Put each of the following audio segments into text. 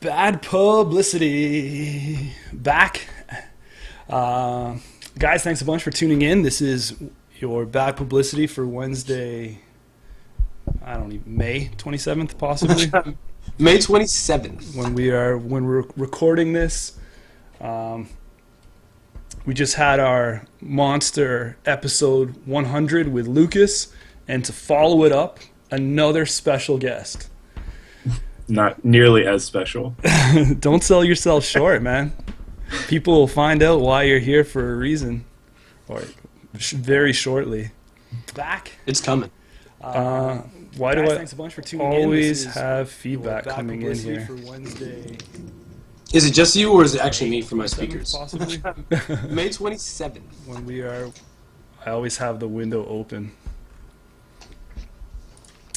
Bad Publicity back. Guys, thanks a bunch for tuning in. This is your Bad Publicity for Wednesday, May 27th, possibly. May 27th. When we're recording this. We just had our monster episode 100 with Lucas, and to follow it up, another special guest. Not nearly as special. Don't sell yourself short, man. People will find out why you're here for a reason, or very shortly. Back. It's coming. Why do I thanks a bunch for tuning always have feedback coming in here? For Wednesday. Is it just you, or is it actually me for my speakers? Possibly. May 27th. I always have the window open.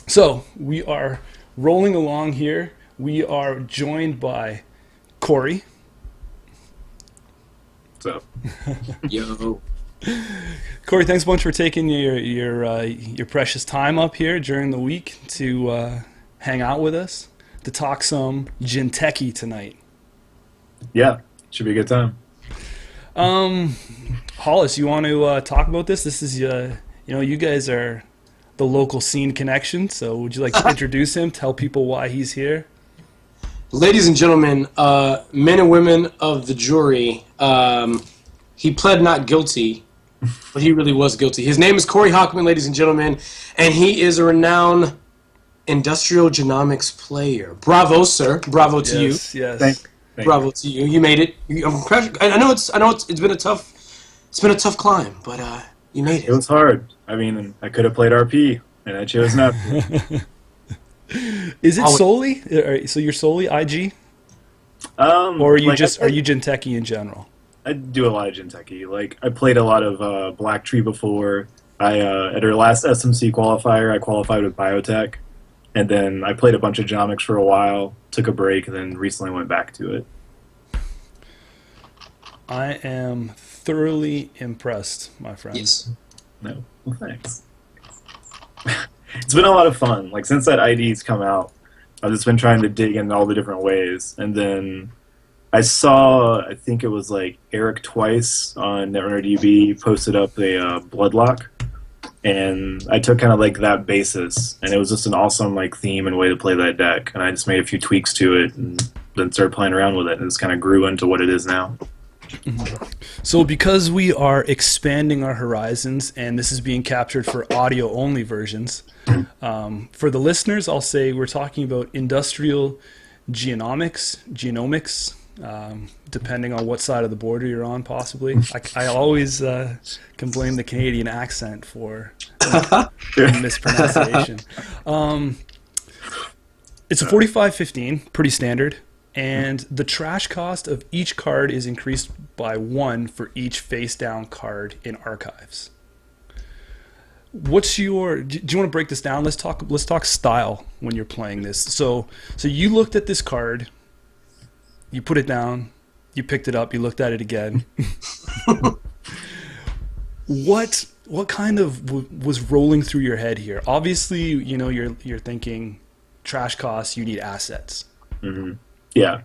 So we are rolling along here. We are joined by Corey. What's up? Yo. Corey, thanks a bunch for taking your precious time up here during the week to hang out with us, to talk some Jinteki tonight. Yeah, should be a good time. Hollis, you want to talk about this? This is you guys are the local scene connection, so would you like to introduce him, tell people why he's here? Ladies and gentlemen, men and women of the jury, he pled not guilty, but he really was guilty. His name is Corey Hockman, ladies and gentlemen, and he is a renowned industrial genomics player. Bravo, sir. Bravo to you. Yes. Thank Bravo to you. You made it. I know it's been a tough climb, but you made it. It was hard. I mean, I could have played RP, and I chose not to. Is it solely? So you're solely IG, or are you are you Jinteki in general? I do a lot of Jinteki. Like, I played a lot of Black Tree before. At our last SMC qualifier, I qualified with biotech, and then I played a bunch of genomics for a while, took a break, and then recently went back to it. I am thoroughly impressed, my friend. Yes. No, well, thanks. It's been a lot of fun. Like, since that ID's come out, I've just been trying to dig in all the different ways. And then I saw, I think it was like Eric Twice on NetrunnerDB posted up a Bloodlock. And I took kind of like that basis. And it was just an awesome like theme and way to play that deck. And I just made a few tweaks to it and then started playing around with it. And it just kind of grew into what it is now. So because we are expanding our horizons and this is being captured for audio only versions, for the listeners, I'll say we're talking about industrial genomics, depending on what side of the border you're on, possibly. I always can blame the Canadian accent for mispronunciation. It's a 45-15, pretty standard. And the trash cost of each card is increased by 1 for each face-down card in archives. Do you want to break this down? Let's talk style when you're playing this. So you looked at this card, you put it down, you picked it up, you looked at it again. What kind of was rolling through your head here? Obviously, you're thinking trash costs, you need assets. Mm-hmm. Yeah.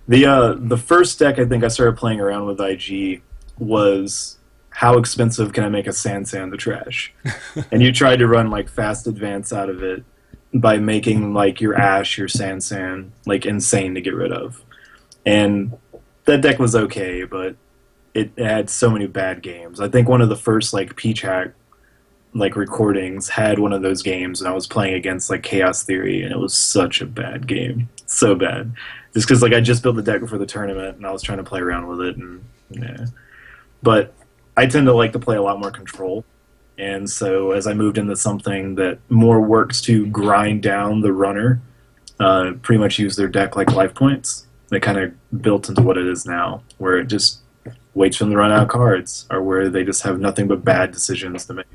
The first deck I think I started playing around with IG was how expensive can I make a sand the trash? And you tried to run like fast advance out of it by making like your ash, your sand like insane to get rid of. And that deck was okay, but it had so many bad games. I think one of the first like Peach Hack like recordings had one of those games, and I was playing against like Chaos Theory, and it was such a bad game. So bad. Just because like I just built the deck before the tournament and I was trying to play around with it, and yeah. But I tend to like to play a lot more control, and so as I moved into something that more works to grind down the runner, pretty much use their deck like life points, they kind of built into what it is now, where it just waits for them to run out of cards, or where they just have nothing but bad decisions to make.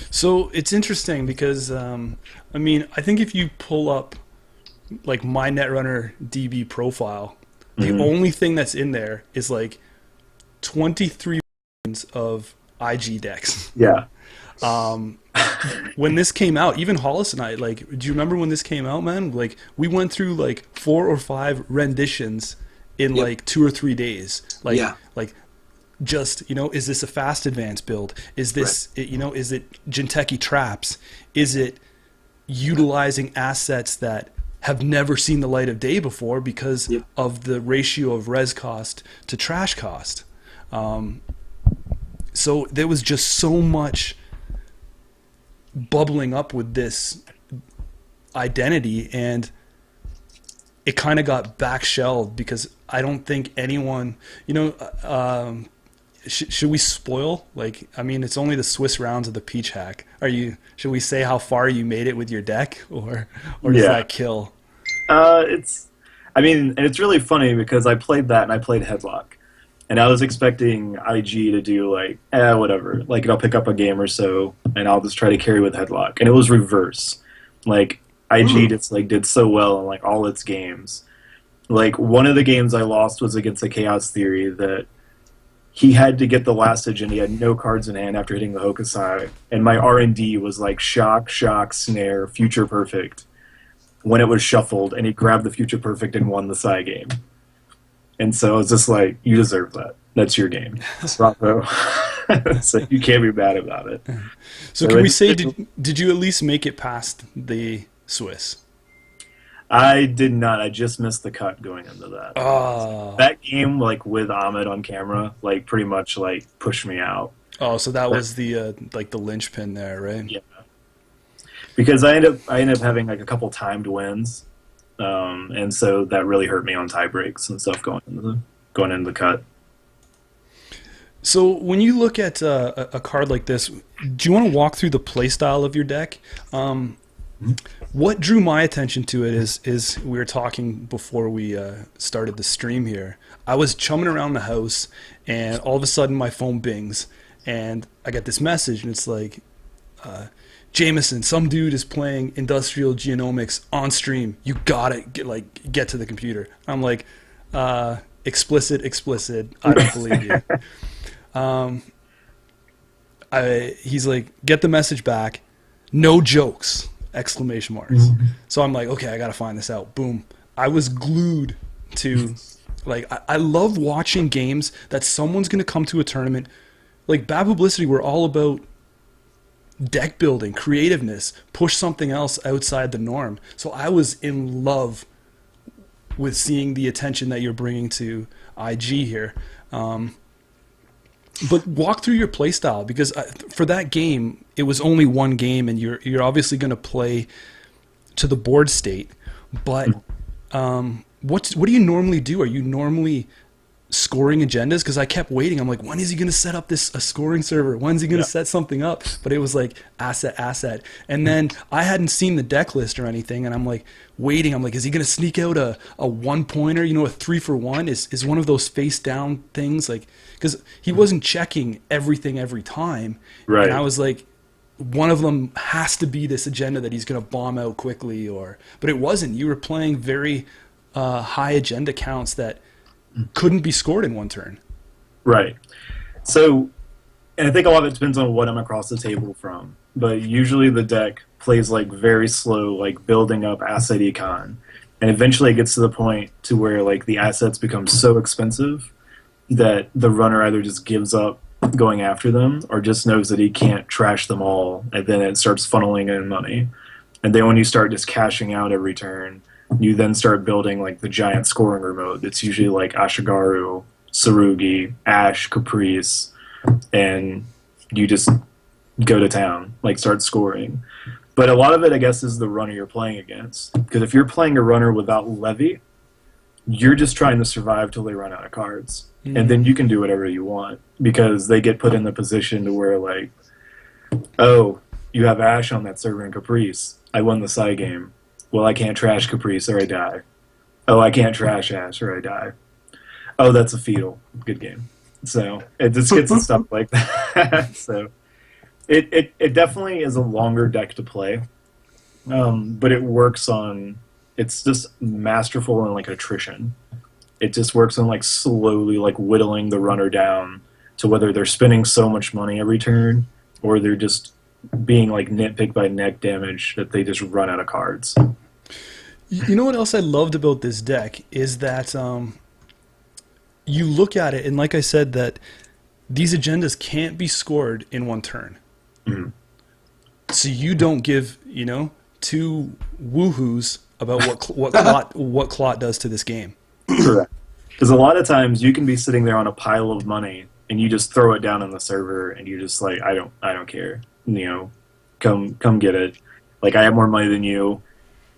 So it's interesting because I think if you pull up like my Netrunner DB profile, the only thing that's in there is like 23 of IG decks. Yeah. When this came out, even Hollis and I, like, do you remember when this came out, man? Like, we went through like 4 or 5 renditions in like 2 or 3 days. Like, like, just, you know, is this a fast advance build? Is this, you know, is it Jinteki traps? Is it utilizing assets that have never seen the light of day before because of the ratio of res cost to trash cost? So there was just so much bubbling up with this identity, and it kind of got back shelved because I don't think anyone, you know, should we spoil? Like, I mean, it's only the Swiss rounds of the Peach Hack. Should we say how far you made it with your deck, or does that kill? I mean, and it's really funny because I played that and I played Headlock. And I was expecting IG to do like, whatever. Like, I'll pick up a game or so, and I'll just try to carry with Headlock. And it was reverse. Like, IG just like did so well in like all its games. Like, one of the games I lost was against the Chaos Theory that he had to get the last edge and he had no cards in hand after hitting the Hokusai. And my R&D was like shock, snare, future perfect when it was shuffled, and he grabbed the future perfect and won the Sai game. And so I was just like, you deserve that. That's your game. Bravo. So you can't be mad about it. So can we say, did you at least make it past the Swiss? I did not. I just missed the cut going into that. Oh. That game, like, with Ahmed on camera, like, pretty much, like, pushed me out. Oh, so that was the, like, the linchpin there, right? Yeah. Because I ended up having, like, a couple timed wins. And so that really hurt me on tie breaks and stuff going into the cut. So when you look at a card like this, do you want to walk through the play style of your deck? What drew my attention to it is we were talking before we started the stream here. I was chumming around the house, and all of a sudden my phone bings, and I get this message, and it's like, Jameson, some dude is playing industrial genomics on stream. You gotta get to the computer. I'm like, explicit. I don't believe you. He's like, get the message back. No jokes! Exclamation marks. So I'm like, okay, I gotta find this out. Boom. I was glued to, like, I love watching games that someone's gonna come to a tournament. Like Bad Publicity, we're all about deck building, creativeness, push something else outside the norm. So I was in love with seeing the attention that you're bringing to IG here. But walk through your play style, because for that game, it was only one game, and you're obviously going to play to the board state. But what do you normally do? Are you normally scoring agendas? Because I kept waiting. I'm like, when is he going to set up a scoring server? When's he going to set something up? But it was like asset. And then I hadn't seen the deck list or anything, and I'm like waiting. I'm like, is he going to sneak out a 1-pointer? You know, a 3-for-1 is one of those face down things, like, because he wasn't checking everything every time. Right. And I was like, one of them has to be this agenda that he's going to bomb out quickly, but it wasn't. You were playing very high agenda counts that couldn't be scored in one turn. Right. So, and I think a lot of it depends on what I'm across the table from. But usually the deck plays like very slow, like building up asset econ. And eventually it gets to the point to where like the assets become so expensive that the runner either just gives up going after them or just knows that he can't trash them all, and then it starts funneling in money. And then when you start just cashing out every turn, you then start building like the giant scoring remote. It's usually like Ashigaru, Sarugi, Ash, Caprice, and you just go to town, like start scoring. But a lot of it, I guess, is the runner you're playing against. Because if you're playing a runner without levy, you're just trying to survive till they run out of cards. And then you can do whatever you want, because they get put in the position to where, like, oh, you have Ash on that server in Caprice. I won the side game. Well, I can't trash Caprice or I die. Oh, I can't trash Ash or I die. Oh, that's a fetal. Good game. So it just gets to stuff like that. So it definitely is a longer deck to play, but it works on. It's just masterful in like attrition. It just works on like slowly like whittling the runner down to whether they're spending so much money every turn or they're just being like nitpicked by neck damage that they just run out of cards. You know what else I loved about this deck is that you look at it, and like I said, that these agendas can't be scored in one turn. Mm-hmm. So you don't give, two woohoos about what Clot does to this game. Correct. Because a lot of times you can be sitting there on a pile of money and you just throw it down on the server and you're just like, I don't care. Come get it. Like, I have more money than you.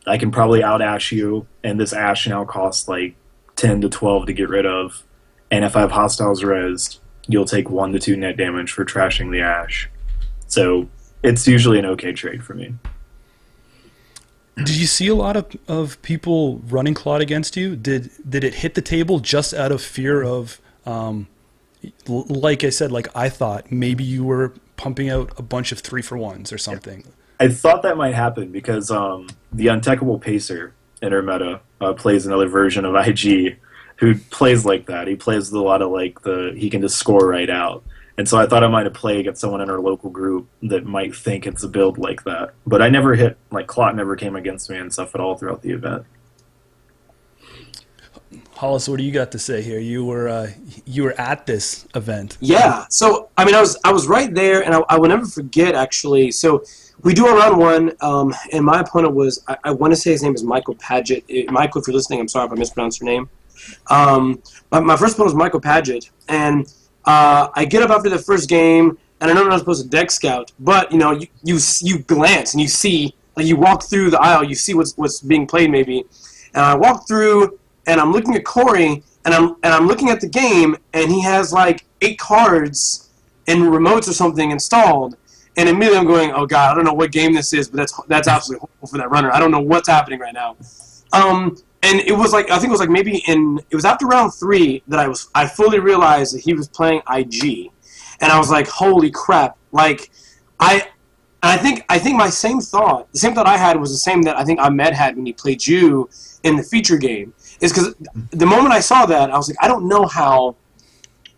I can probably out-ash you, and this ash now costs like 10 to 12 to get rid of. And if I have hostiles rezzed, you'll take 1 to 2 net damage for trashing the ash. So it's usually an okay trade for me. Did you see a lot of people running Claude against you? Did it hit the table just out of fear of, like I said, like I thought, maybe you were pumping out a bunch of 3-for-1s or something? I thought that might happen because the Untechable Pacer in our meta plays another version of IG who plays like that. He plays with a lot of he can just score right out. And so I thought I might have played against someone in our local group that might think it's a build like that. But I never hit, Clot never came against me and stuff at all throughout the event. Hollis, what do you got to say here? You were at this event. Yeah. So, I was right there, and I will never forget, actually. So we do a round one, and my opponent was, I want to say his name is Michael Paget. Michael, if you're listening, I'm sorry if I mispronounced your name. My first opponent was Michael Paget, and I get up after the first game, and I know I'm not supposed to deck scout, but you glance and you see, you walk through the aisle, you see what's being played maybe, and I walk through and I'm looking at Corey and I'm looking at the game, and he has 8 cards and remotes or something installed, and immediately I'm going, oh god, I don't know what game this is, but that's absolutely horrible for that runner. I don't know what's happening right now. And it was I think it was maybe it was after round 3 that I fully realized that he was playing IG, and I was like, holy crap! I think the same thought I had was the same that I think Ahmed had when he played you in the feature game. Is because the moment I saw that, I was like, I don't know how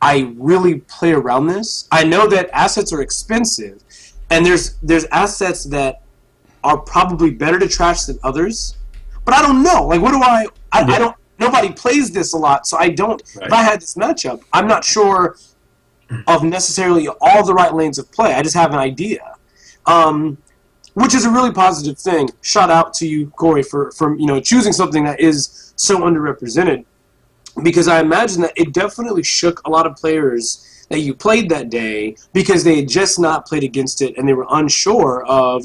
I really play around this. I know that assets are expensive, and there's assets that are probably better to trash than others. But I don't know. What do I don't. Nobody plays this a lot, so I don't. Right. If I had this matchup, I'm not sure of necessarily all the right lanes of play. I just have an idea, which is a really positive thing. Shout out to you, Corey, for choosing something that is so underrepresented, because I imagine that it definitely shook a lot of players that you played that day because they had just not played against it and they were unsure of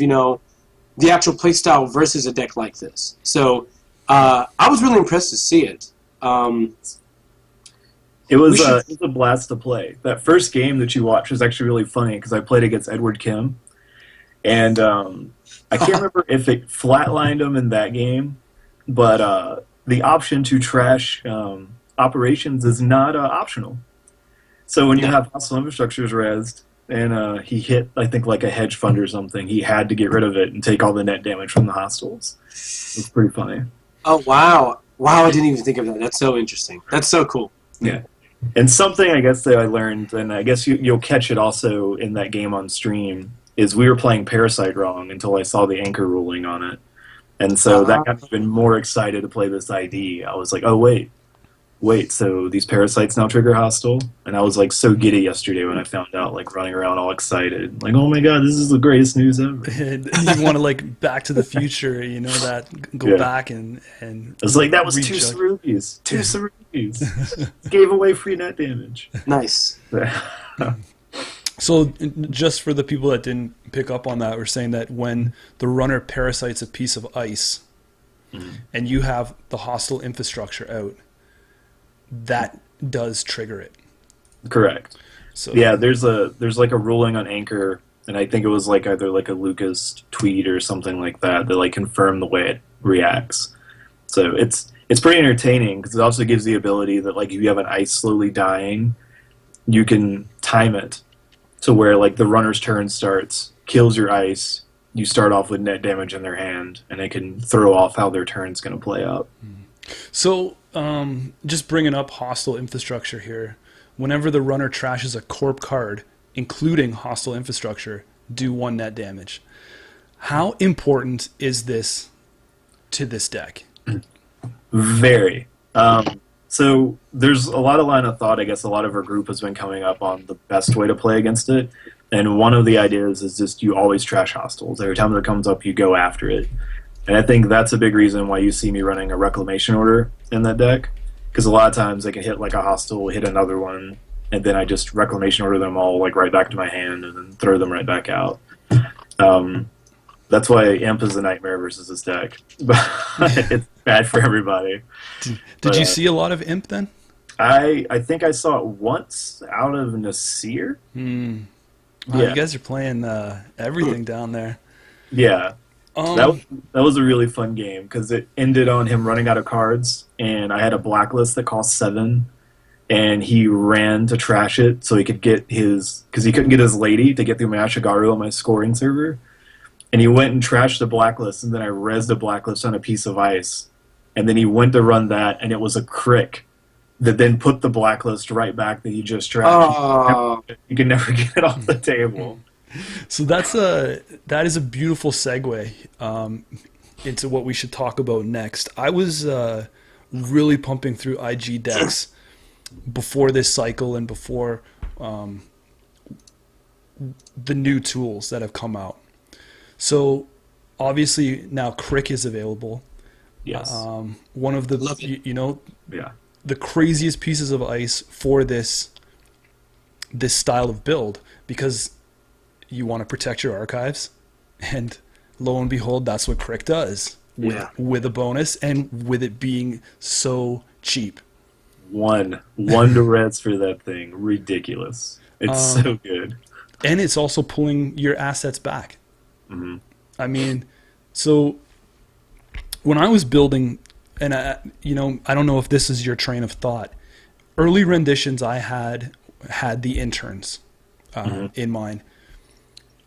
the actual playstyle versus a deck like this. So I was really impressed to see it. It was a blast to play. That first game that you watched was actually really funny because I played against Edward Kim, and I can't remember if it flatlined him in that game, but the option to trash operations is not optional. So when you have hostile infrastructures rezzed, and he hit, I think, a hedge fund or something, he had to get rid of it and take all the net damage from the hostiles. It was pretty funny. Oh, wow. Wow, I didn't even think of that. That's so interesting. That's so cool. Yeah. And something, I guess, that I learned, and I guess you'll catch it also in that game on stream, is we were playing Parasite wrong until I saw the anchor ruling on it. And so that got me even more excited to play this ID. I was like, oh, wait, so these parasites now trigger hostile? And I was so giddy yesterday when I found out, running around all excited. Oh my god, this is the greatest news ever. And you want to, Back to the Future, go back and it's that was two Synergies. Two Synergies. Gave away free net damage. Nice. So, just for the people that didn't pick up on that, we're saying that when the runner parasites a piece of ice, and you have the hostile infrastructure out, that does trigger it. Correct. So yeah, there's a ruling on Anchor, and I think it was either a Lucas tweet or something like that confirmed the way it reacts. So it's pretty entertaining because it also gives the ability that if you have an ice slowly dying, you can time it to where the runner's turn starts, kills your ice, you start off with net damage in their hand, and it can throw off how their turn's going to play out. So, just bringing up hostile infrastructure here, whenever the runner trashes a corp card, including hostile infrastructure, do 1 net damage. How important is this to this deck? Very. So there's a lot of line of thought. I guess a lot of our group has been coming up on the best way to play against it. And one of the ideas is just you always trash hostiles. Every time it comes up, you go after it. And I think that's a big reason why you see me running a reclamation order in that deck. Because a lot of times I can hit like a hostile, hit another one, and then I just reclamation order them all like right back to my hand and then throw them right back out. That's why Imp is a nightmare versus this deck. But it's bad for everybody. Did you see a lot of Imp then? I think I saw it once out of Nasir. Wow, Yeah. You guys are playing everything down there. Yeah. That was a really fun game because it ended on him running out of cards, and I had a Blacklist that cost 7, and he ran to trash it so he could get his, because he couldn't get his lady to get through my Ashigaru on my scoring server, and he went and trashed the Blacklist, and then I rezzed the Blacklist on a piece of ice, and then he went to run that, and it was a crick that then put the Blacklist right back that he just trashed. You can never get it off the table. So that is a beautiful segue into what we should talk about next. I was really pumping through IG decks before this cycle and before the new tools that have come out. So obviously now Crick is available. Yes. One of the Yeah. the craziest pieces of ice for this style of build, because you want to protect your archives, and lo and behold, that's what Crick does with a bonus and with it being so cheap. One to reds for that thing. Ridiculous. It's so good. And it's also pulling your assets back. Mm-hmm. I mean, so when I was building, and I don't know if this is your train of thought, early renditions I had the interns in mind.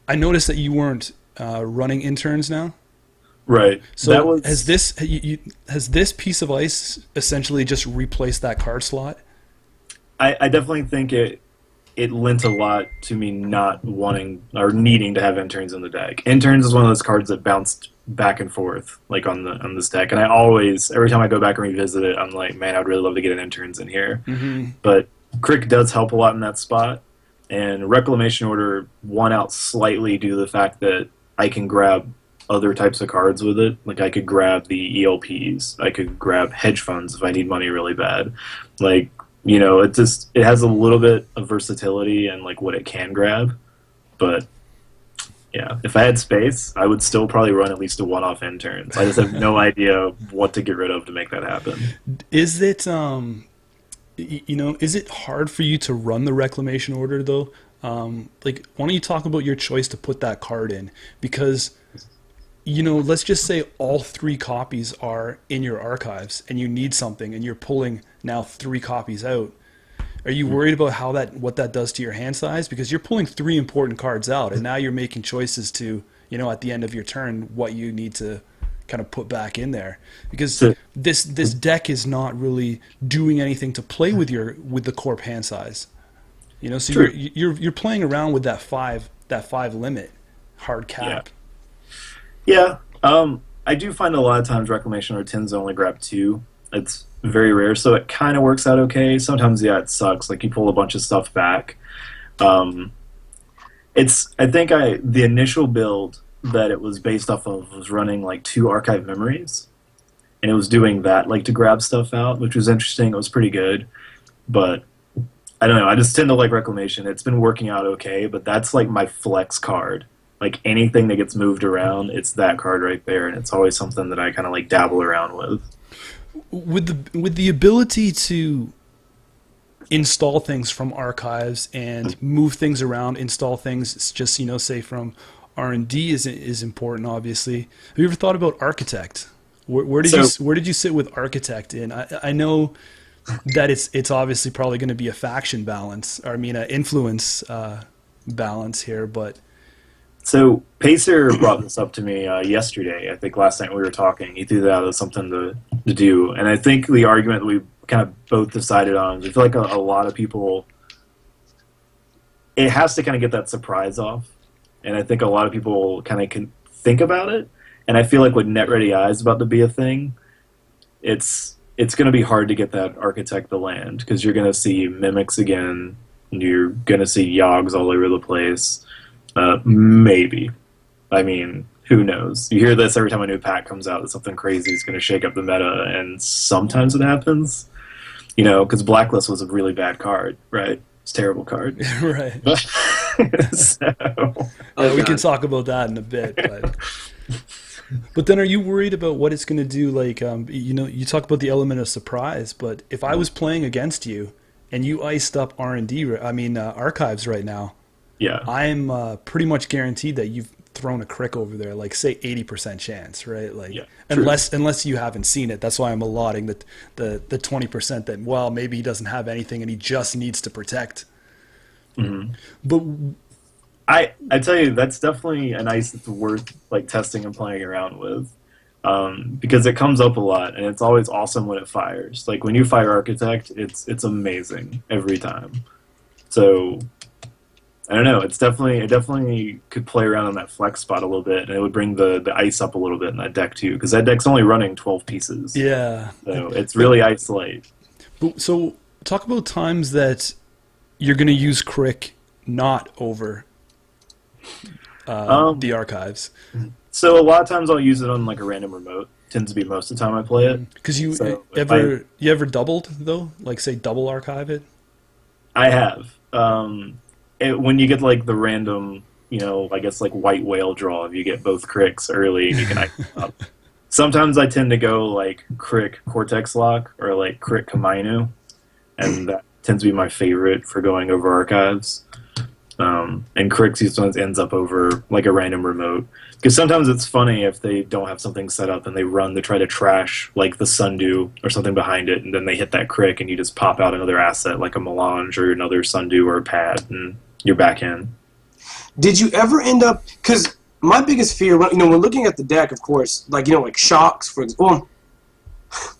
I noticed that you weren't running interns now. Right. So has this piece of ice essentially just replaced that card slot? I definitely think it lent a lot to me not wanting or needing to have interns in the deck. Interns is one of those cards that bounced back and forth like on this deck, and I always, every time I go back and revisit it, I'm like, man, I'd really love to get an interns in here. Mm-hmm. But Crick does help a lot in that spot. And Reclamation Order won out slightly due to the fact that I can grab other types of cards with it. Like, I could grab the ELPs. I could grab hedge funds if I need money really bad. Like, it has a little bit of versatility and, like, what it can grab. But, yeah, if I had space, I would still probably run at least a one-off interns. I just have no idea what to get rid of to make that happen. Is it... is it hard for you to run the Reclamation Order, though? Why don't you talk about your choice to put that card in? Because, let's just say all 3 copies are in your archives and you need something and you're pulling now 3 copies out. Are you worried about what that does to your hand size? Because you're pulling 3 important cards out and now you're making choices to, at the end of your turn, what you need to kind of put back in there, because this deck is not really doing anything to play with the corp hand size, so you're playing around with that 5 limit hard cap. I do find a lot of times Reclamation Order tends to only grab 2. It's very rare, so it kind of works out okay. Sometimes it sucks, like you pull a bunch of stuff back. The initial build that it was based off of was running like 2 archive memories, and it was doing that like to grab stuff out, which was interesting. It was pretty good, but I don't know, I just tend to like Reclamation. It's been working out okay, but that's like my flex card. Like anything that gets moved around, it's that card right there, and it's always something that I kind of like dabble around with. With the ability to install things from archives and move things around, install things, it's just say from R&D is important, obviously. Have you ever thought about Architect? Where did you sit with Architect in? I know that it's obviously probably going to be a faction balance, or an influence balance here, but. So Pacer brought this up to me yesterday. I think last night we were talking. He threw that out as something to do, and I think the argument that we kind of both decided on is I feel like a lot of people it has to kind of get that surprise off, and I think a lot of people kind of can think about it. And I feel like with Net Ready Eye is about to be a thing, it's going to be hard to get that Architect to land, because you're going to see mimics again, you're going to see Yogs all over the place. Maybe. I mean, who knows? You hear this every time a new pack comes out that something crazy is going to shake up the meta, and sometimes it happens. You know, because Blacklist was a really bad card, right? It's a terrible card. Right. So, we can talk about that in a bit. But then are you worried about what it's going to do? Like, you know, you talk about the element of surprise, but if I was playing against you and you iced up archives right now, yeah, I'm pretty much guaranteed that you've thrown a crick over there, like say 80% chance, right? Like, yeah, unless you haven't seen it. That's why I'm allotting the 20% that, well, maybe he doesn't have anything and he just needs to protect. Mm-hmm. But I tell you, that's definitely an ice that's worth like testing and playing around with, because it comes up a lot and it's always awesome when it fires. Like when you fire Architect, it's amazing every time. So I don't know. It definitely could play around on that flex spot a little bit, and it would bring the ice up a little bit in that deck too, because that deck's only running 12 pieces. Yeah, so it's really ice light. So talk about times that you're going to use Crick not over the archives. So a lot of times I'll use it on like a random remote. Tends to be most of the time I play it. Because you ever doubled though? Like say double archive it? I have. When you get like the random, you know, I guess like white whale draw, if you get both cricks early and you can ice them up. Sometimes I tend to go like crick Cortex Lock or like crick Kamainu, and that tends to be my favorite for going over archives. And cricks sometimes ends up over like a random remote, because sometimes it's funny if they don't have something set up and they run to try to trash like the Sundew or something behind it, and then they hit that crick and you just pop out another asset like a Melange or another Sundew or a Pad, and you're back in. Did you ever end up, because my biggest fear, you know, when looking at the deck, of course, like, you know, like Shocks, for example,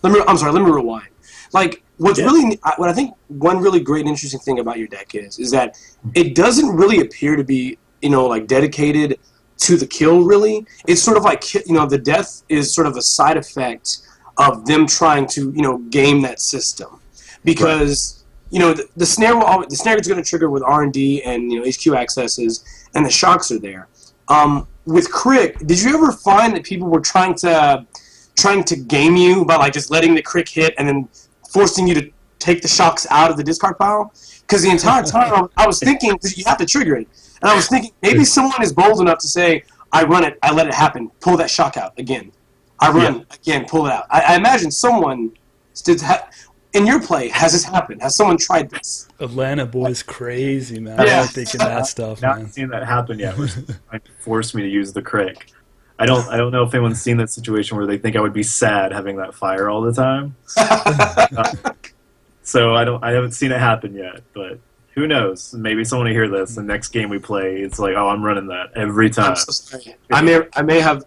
let me rewind. Like, what I think one really great and interesting thing about your deck is that it doesn't really appear to be, you know, like dedicated to the kill, really. It's sort of like, you know, the death is sort of a side effect of them trying to, you know, game that system. Because, right, you know, the snare is going to trigger with R&D and, you know, HQ accesses, and the shocks are there. With Crick, did you ever find that people were trying to game you by like just letting the Crick hit and then forcing you to take the shocks out of the discard pile? Because the entire time I was thinking, because you have to trigger it, and I was thinking maybe someone is bold enough to say, I run it, I let it happen, pull that shock out again. I run again, pull it out. I imagine someone in your play, has this happened? Has someone tried this? Atlanta boys crazy, man. Yeah. I'm thinking that stuff, man. Not seen that happen yet, which forced me to use the Crick. I don't know if anyone's seen that situation where they think I would be sad having that fire all the time. So I haven't seen it happen yet, but who knows? Maybe someone will hear this. The next game we play, it's like, oh, I'm running that every time. I'm so sorry. I may have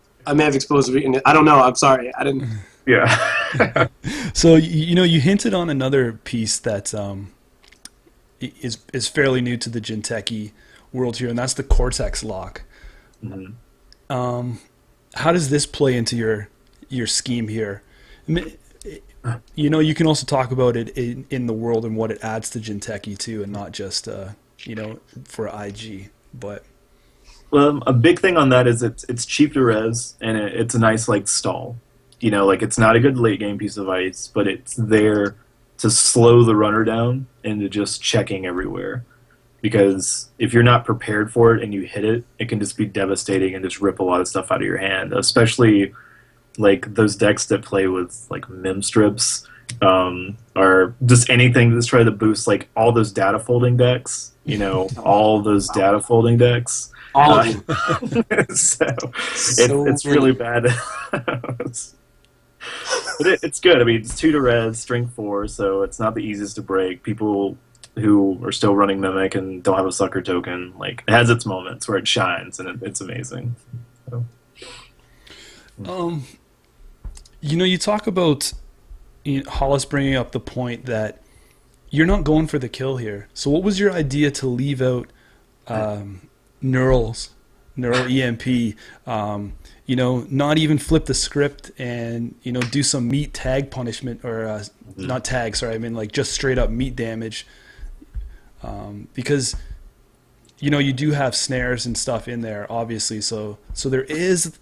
exposed it. I don't know. I'm sorry. I didn't. Yeah. So you know, you hinted on another piece that is fairly new to the Jinteki world here, and that's the Cortex Lock. Mm-hmm. How does this play into your scheme here? You know, you can also talk about it in the world and what it adds to Jinteki too, and not just you know, for IG. But well, a big thing on that is it's cheap to res, and it's a nice like stall. You know, like it's not a good late game piece of ice, but it's there to slow the runner down into just checking everywhere. Because if you're not prepared for it and you hit it, it can just be devastating and just rip a lot of stuff out of your hand. Especially like those decks that play with like mem strips, or just anything that's trying to boost like all those data folding decks. You know, all those data folding decks. All of them. So it's really bad. But it's good. I mean, it's 2 to res, strength 4, so it's not the easiest to break. People who are still running Mimic and don't have a sucker token, like, it has its moments where it shines, and it's amazing. So. You know, you talk about Hollis bringing up the point that you're not going for the kill here. So what was your idea to leave out neural EMP. Not even flip the script and do some meat tag punishment or not tag. Sorry, I mean like just straight up meat damage. Because you do have snares and stuff in there, obviously. So there is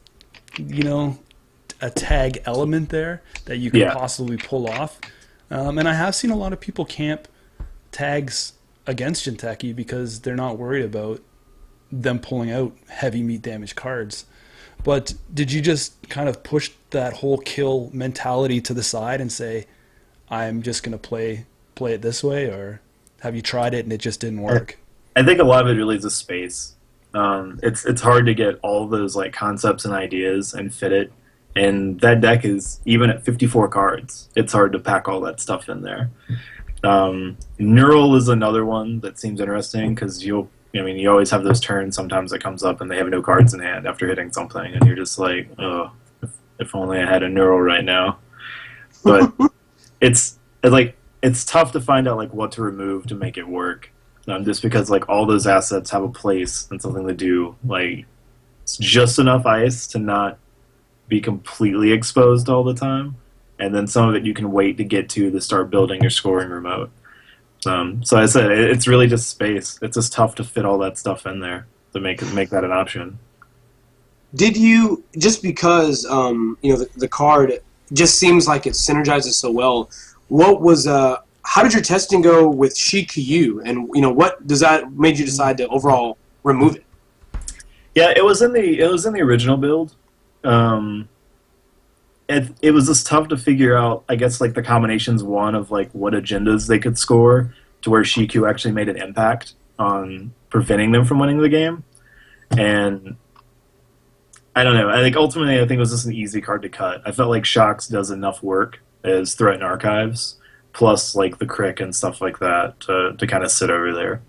a tag element there that you could possibly pull off. And I have seen a lot of people camp tags against Jinteki because they're not worried about them pulling out heavy meat damage cards. But did you just kind of push that whole kill mentality to the side and say, I'm just going to play it this way? Or have you tried it and it just didn't work? I think a lot of it really is a space. It's hard to get all those like concepts and ideas and fit it. And that deck is, even at 54 cards, it's hard to pack all that stuff in there. Neural is another one that seems interesting because you always have those turns sometimes that comes up and they have no cards in hand after hitting something, and you're just like, oh, if only I had a neural right now. But it's tough to find out like what to remove to make it work. Just because like all those assets have a place and something to do. Like it's just enough ice to not be completely exposed all the time, and then some of it you can wait to get to start building your scoring remote. So I said it's really just space. It's just tough to fit all that stuff in there to make that an option. Did you, just because the card just seems like it synergizes so well, how did your testing go with shiku, and what does that made you decide to overall remove it? Yeah, it was in the original build. It was just tough to figure out, I guess, like the combinations of like what agendas they could score to where shiku actually made an impact on preventing them from winning the game. And I don't know. I think ultimately it was just an easy card to cut. I felt like Shocks does enough work as threat and archives, plus like the crick and stuff like that to kind of sit over there.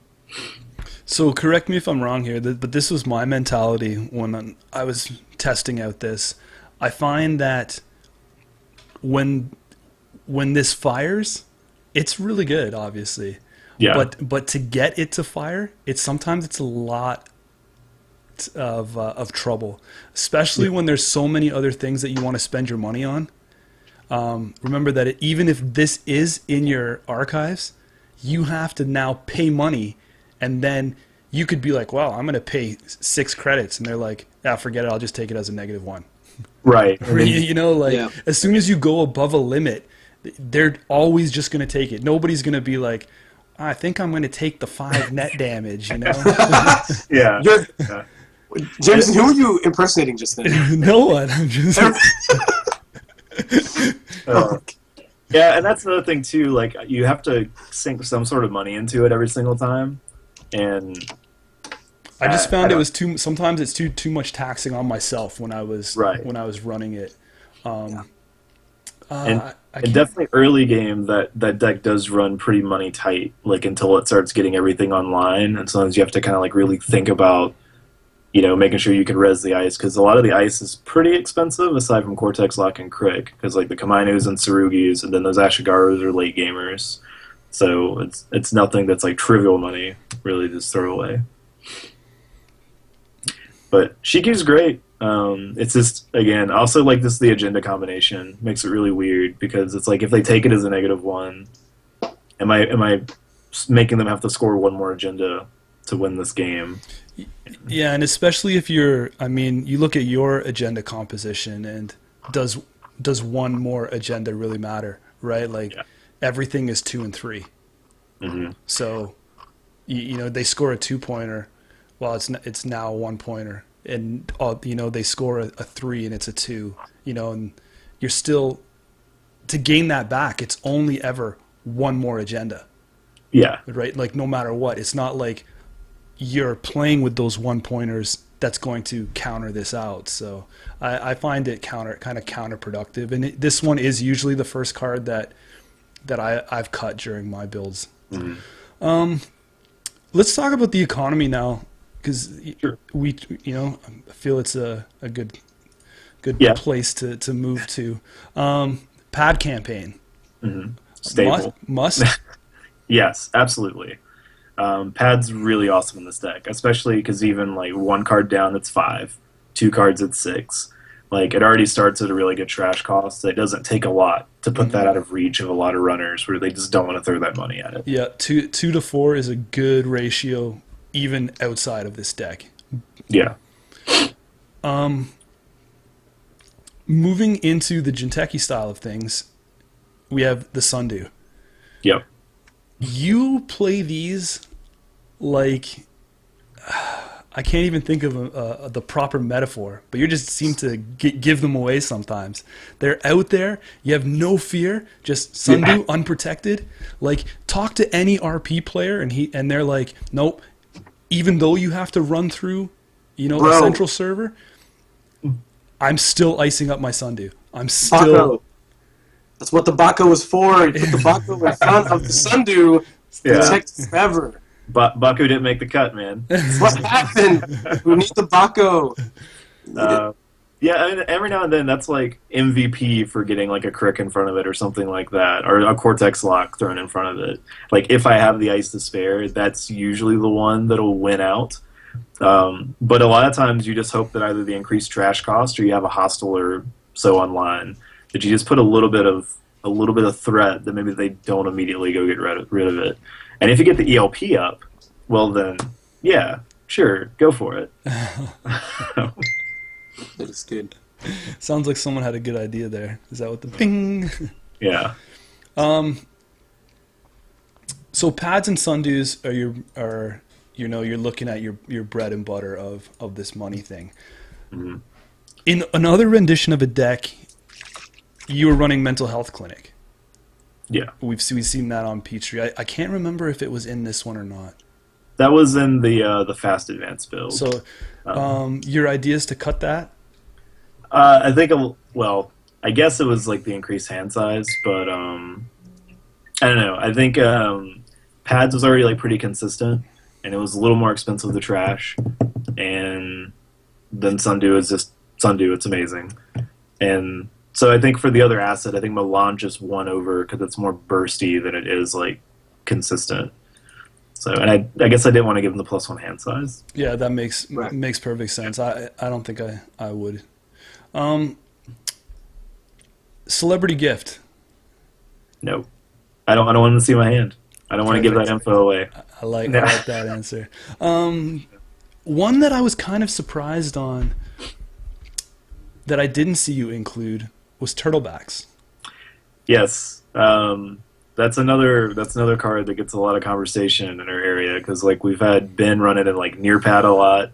So correct me if I'm wrong here, but this was my mentality when I was testing out this. I find that when this fires, it's really good, obviously. Yeah. But to get it to fire, sometimes it's a lot of trouble, especially when there's so many other things that you want to spend your money on. Remember that even if this is in your archives, you have to now pay money, and then you could be like, well, I'm going to pay 6 credits. And they're like, forget it. I'll just take it as a -1. Right. As soon as you go above a limit, they're always just going to take it. Nobody's going to be like, I think I'm going to take the 5 net damage, Yeah. Jameson, who were you impersonating just then? No one. I'm just... Yeah, and that's another thing too. Like you have to sink some sort of money into it every single time, and I just found it was sometimes it's too much taxing on myself when I was running it. And definitely early game that deck does run pretty money tight, like until it starts getting everything online, and sometimes you have to kind of like really think about making sure you can res the ice, because a lot of the ice is pretty expensive aside from Cortex Lock and Crick, because like the Kamainus and Tsurugis and then those Ashigarus are late gamers, so it's nothing that's like trivial money really just throw away. But Shiku's great. It's just, again, also like this, the agenda combination makes it really weird, because it's like if they take it as a -1, am I making them have to score one more agenda to win this game? Yeah, and especially if you look at your agenda composition, and does one more agenda really matter, right? Like everything is 2 and 3. Mm-hmm. So they score a 2-pointer. Well, it's now a 1-pointer, and they score a 3 and it's a 2. And you're still, to gain that back, it's only ever one more agenda. Yeah. Right. Like no matter what, it's not like you're playing with those 1-pointers that's going to counter this out. So I find it kind of counterproductive, and this one is usually the first card that I've cut during my builds. Mm-hmm. Let's talk about the economy now, because Sure. I feel it's a good place to move to. Pad campaign. Mm-hmm. Stable. Must? Yes, absolutely. Pad's really awesome in this deck, especially because even like one card down, it's 5, 2 cards, it's 6. Like it already starts at a really good trash cost. It doesn't take a lot to put that out of reach of a lot of runners where they just don't want to throw that money at it. Yeah, 2 to 4 is a good ratio, even outside of this deck. Yeah. Moving into the Jinteki style of things, we have the Sundew. Yep. You play these like I can't even think of the proper metaphor, but you just seem to give them away sometimes. They're out there. You have no fear. Just Sundew, unprotected. Like talk to any RP player, and they're like, nope. Even though you have to run through, a central server, I'm still icing up my Sundew. I'm still. Bako. That's what the Bako is for. You put the Bako in front of the Sundew. Protect forever. Baku didn't make the cut, man. What happened? We need the Bako. Yeah, I mean, every now and then that's like MVP for getting like a crick in front of it or something like that, or a Cortex lock thrown in front of it. Like if I have the ice to spare, that's usually the one that'll win out. But a lot of times you just hope that either the increased trash cost or you have a hostile or so online that you just put a little bit of threat that maybe they don't immediately go get rid of it. And if you get the ELP up, well then, yeah, sure, go for it. That is good. Sounds like someone had a good idea there. Is that what the ping? Yeah. So pads and Sundews are you're looking at your bread and butter of this money thing. Mm-hmm. In another rendition of a deck, you were running Mental Health Clinic. Yeah. We've seen that on Peachtree. I can't remember if it was in this one or not. That was in the fast advanced build. So, your idea is to cut that? I think, I guess it was like the increased hand size, but I don't know. I think pads was already like pretty consistent, and it was a little more expensive to trash, and then Sundew is just Sundew. It's amazing, and so I think for the other asset, I think Milan just won over because it's more bursty than it is like consistent. So, and I guess I didn't want to give him the +1 hand size. Yeah, that makes perfect sense. I don't think I would. Celebrity gift. No, I don't want him to see my hand. I don't want to give that info away. I like that answer. One that I was kind of surprised on that I didn't see you include was turtlebacks. Yes, that's another card that gets a lot of conversation in our area because like we've had Ben run it in like near pad a lot,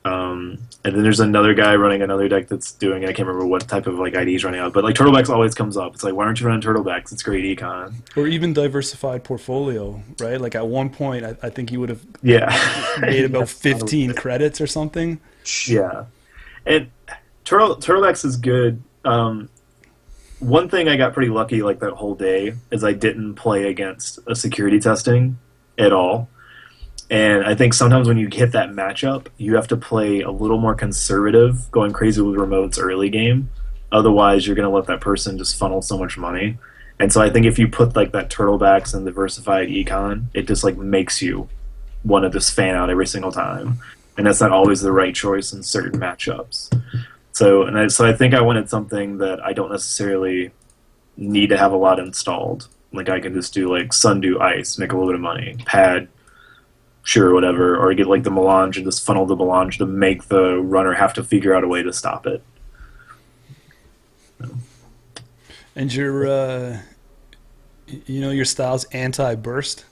and then there's another guy running another deck that's doing it. I can't remember what type of like ID he's running out, but like turtlebacks always comes up. It's like, why aren't you running turtlebacks? It's great econ. Or even diversified portfolio, right? Like at one point, I think you would have made about 15 credits or something. Yeah, and turtlebacks is good. One thing I got pretty lucky like that whole day is I didn't play against a security testing at all. And I think sometimes when you hit that matchup, you have to play a little more conservative, going crazy with remotes early game. Otherwise, you're going to let that person just funnel so much money. And so I think if you put like that turtlebacks and diversified econ, it just like makes you want to just fan out every single time. And that's not always the right choice in certain matchups. So I think I wanted something that I don't necessarily need to have a lot installed. Like I can just do like Sundew Ice, make a little bit of money, pad, sure, whatever, or get like the melange and just funnel the melange to make the runner have to figure out a way to stop it. So. And your style's anti-burst?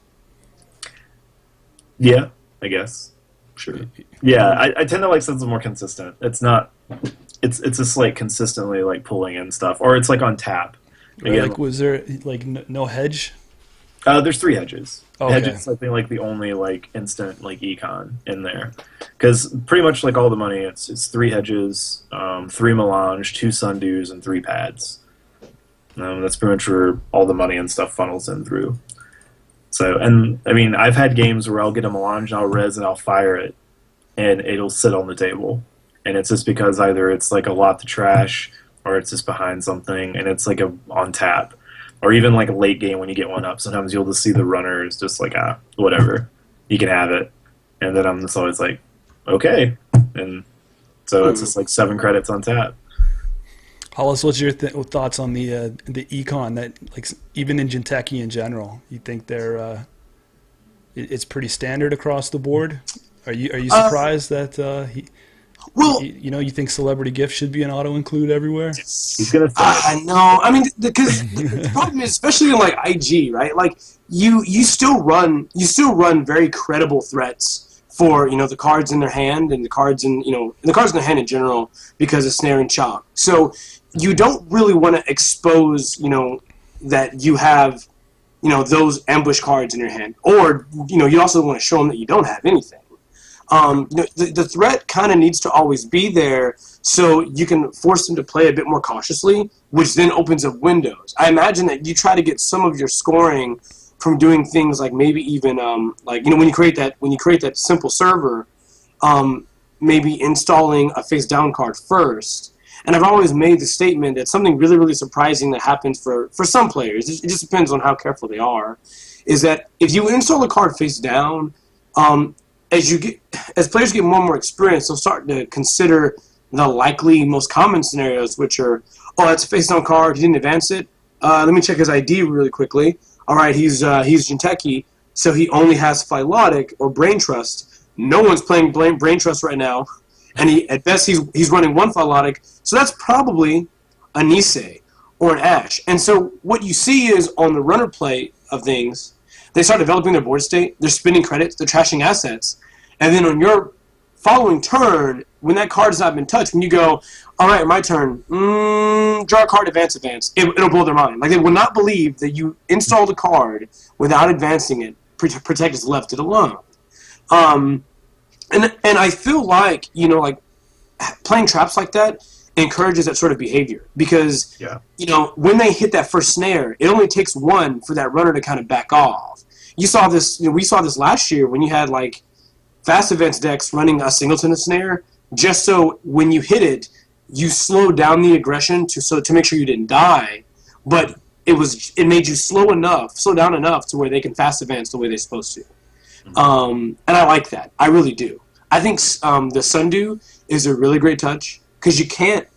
Yeah, I guess. Sure. Yeah, I tend to like something more consistent. It's not. It's just like consistently like pulling in stuff, or it's like on tap. Again, like was there like no hedge? There's 3 hedges. Okay. Hedge is I think like the only like instant like econ in there, because pretty much like all the money it's 3 hedges, 3 melange, 2 sundews, and 3 pads. That's pretty much where all the money and stuff funnels in through. So, and I mean, I've had games where I'll get a melange and I'll res and I'll fire it, and it'll sit on the table. And it's just because either it's like a lot to trash, or it's just behind something, and it's like on tap. Or even like a late game when you get one up, sometimes you'll just see the runners just like, whatever. you can have it. And then I'm just always like, okay. And so it's just like 7 credits on tap. Hollis, what's your thoughts on the econ that, like, even in Jinteki in general, you think it's pretty standard across the board? Are you surprised that you think celebrity gift should be an auto include everywhere? He's gonna. I know. I mean, because the problem is, especially in like IG, right? Like you still run very credible threats for the cards in their hand and the cards in the cards in their hand in general, because of snare and chop. So you don't really want to expose that you have those ambush cards in your hand, or you also want to show them that you don't have anything. The threat kind of needs to always be there, so you can force them to play a bit more cautiously, which then opens up windows. I imagine that you try to get some of your scoring from doing things like maybe even when you create that simple server, maybe installing a face down card first. And I've always made the statement that something really, really surprising that happens for some players, it just depends on how careful they are, is that if you install a card face down, as players get more and more experience, they'll start to consider the likely most common scenarios, which are, that's a face down card, he didn't advance it. Let me check his ID really quickly. All right, he's Jinteki, so he only has Philotic or Brain Trust. No one's playing Brain Trust right now, and at best he's running 1 Philotic, so that's probably a Nisei or an Ash. And so what you see is on the runner play of things, they start developing their board state, they're spending credits, they're trashing assets, and then on your following turn, when that card has not been touched, when you go, all right, my turn, draw a card, advance, it'll blow their mind. Like, they will not believe that you installed a card without advancing it, Protect is left it alone. And I feel like, playing traps like that encourages that sort of behavior, because, when they hit that first snare, it only takes 1 for that runner to kind of back off. You saw this, we saw this last year when you had, like, fast events decks running a singleton snare, just so when you hit it, you slowed down the aggression to make sure you didn't die, but it made you slow down enough to where they can fast advance the way they're supposed to. And I like that. I really do. I think the Sundew is a really great touch, because you can't.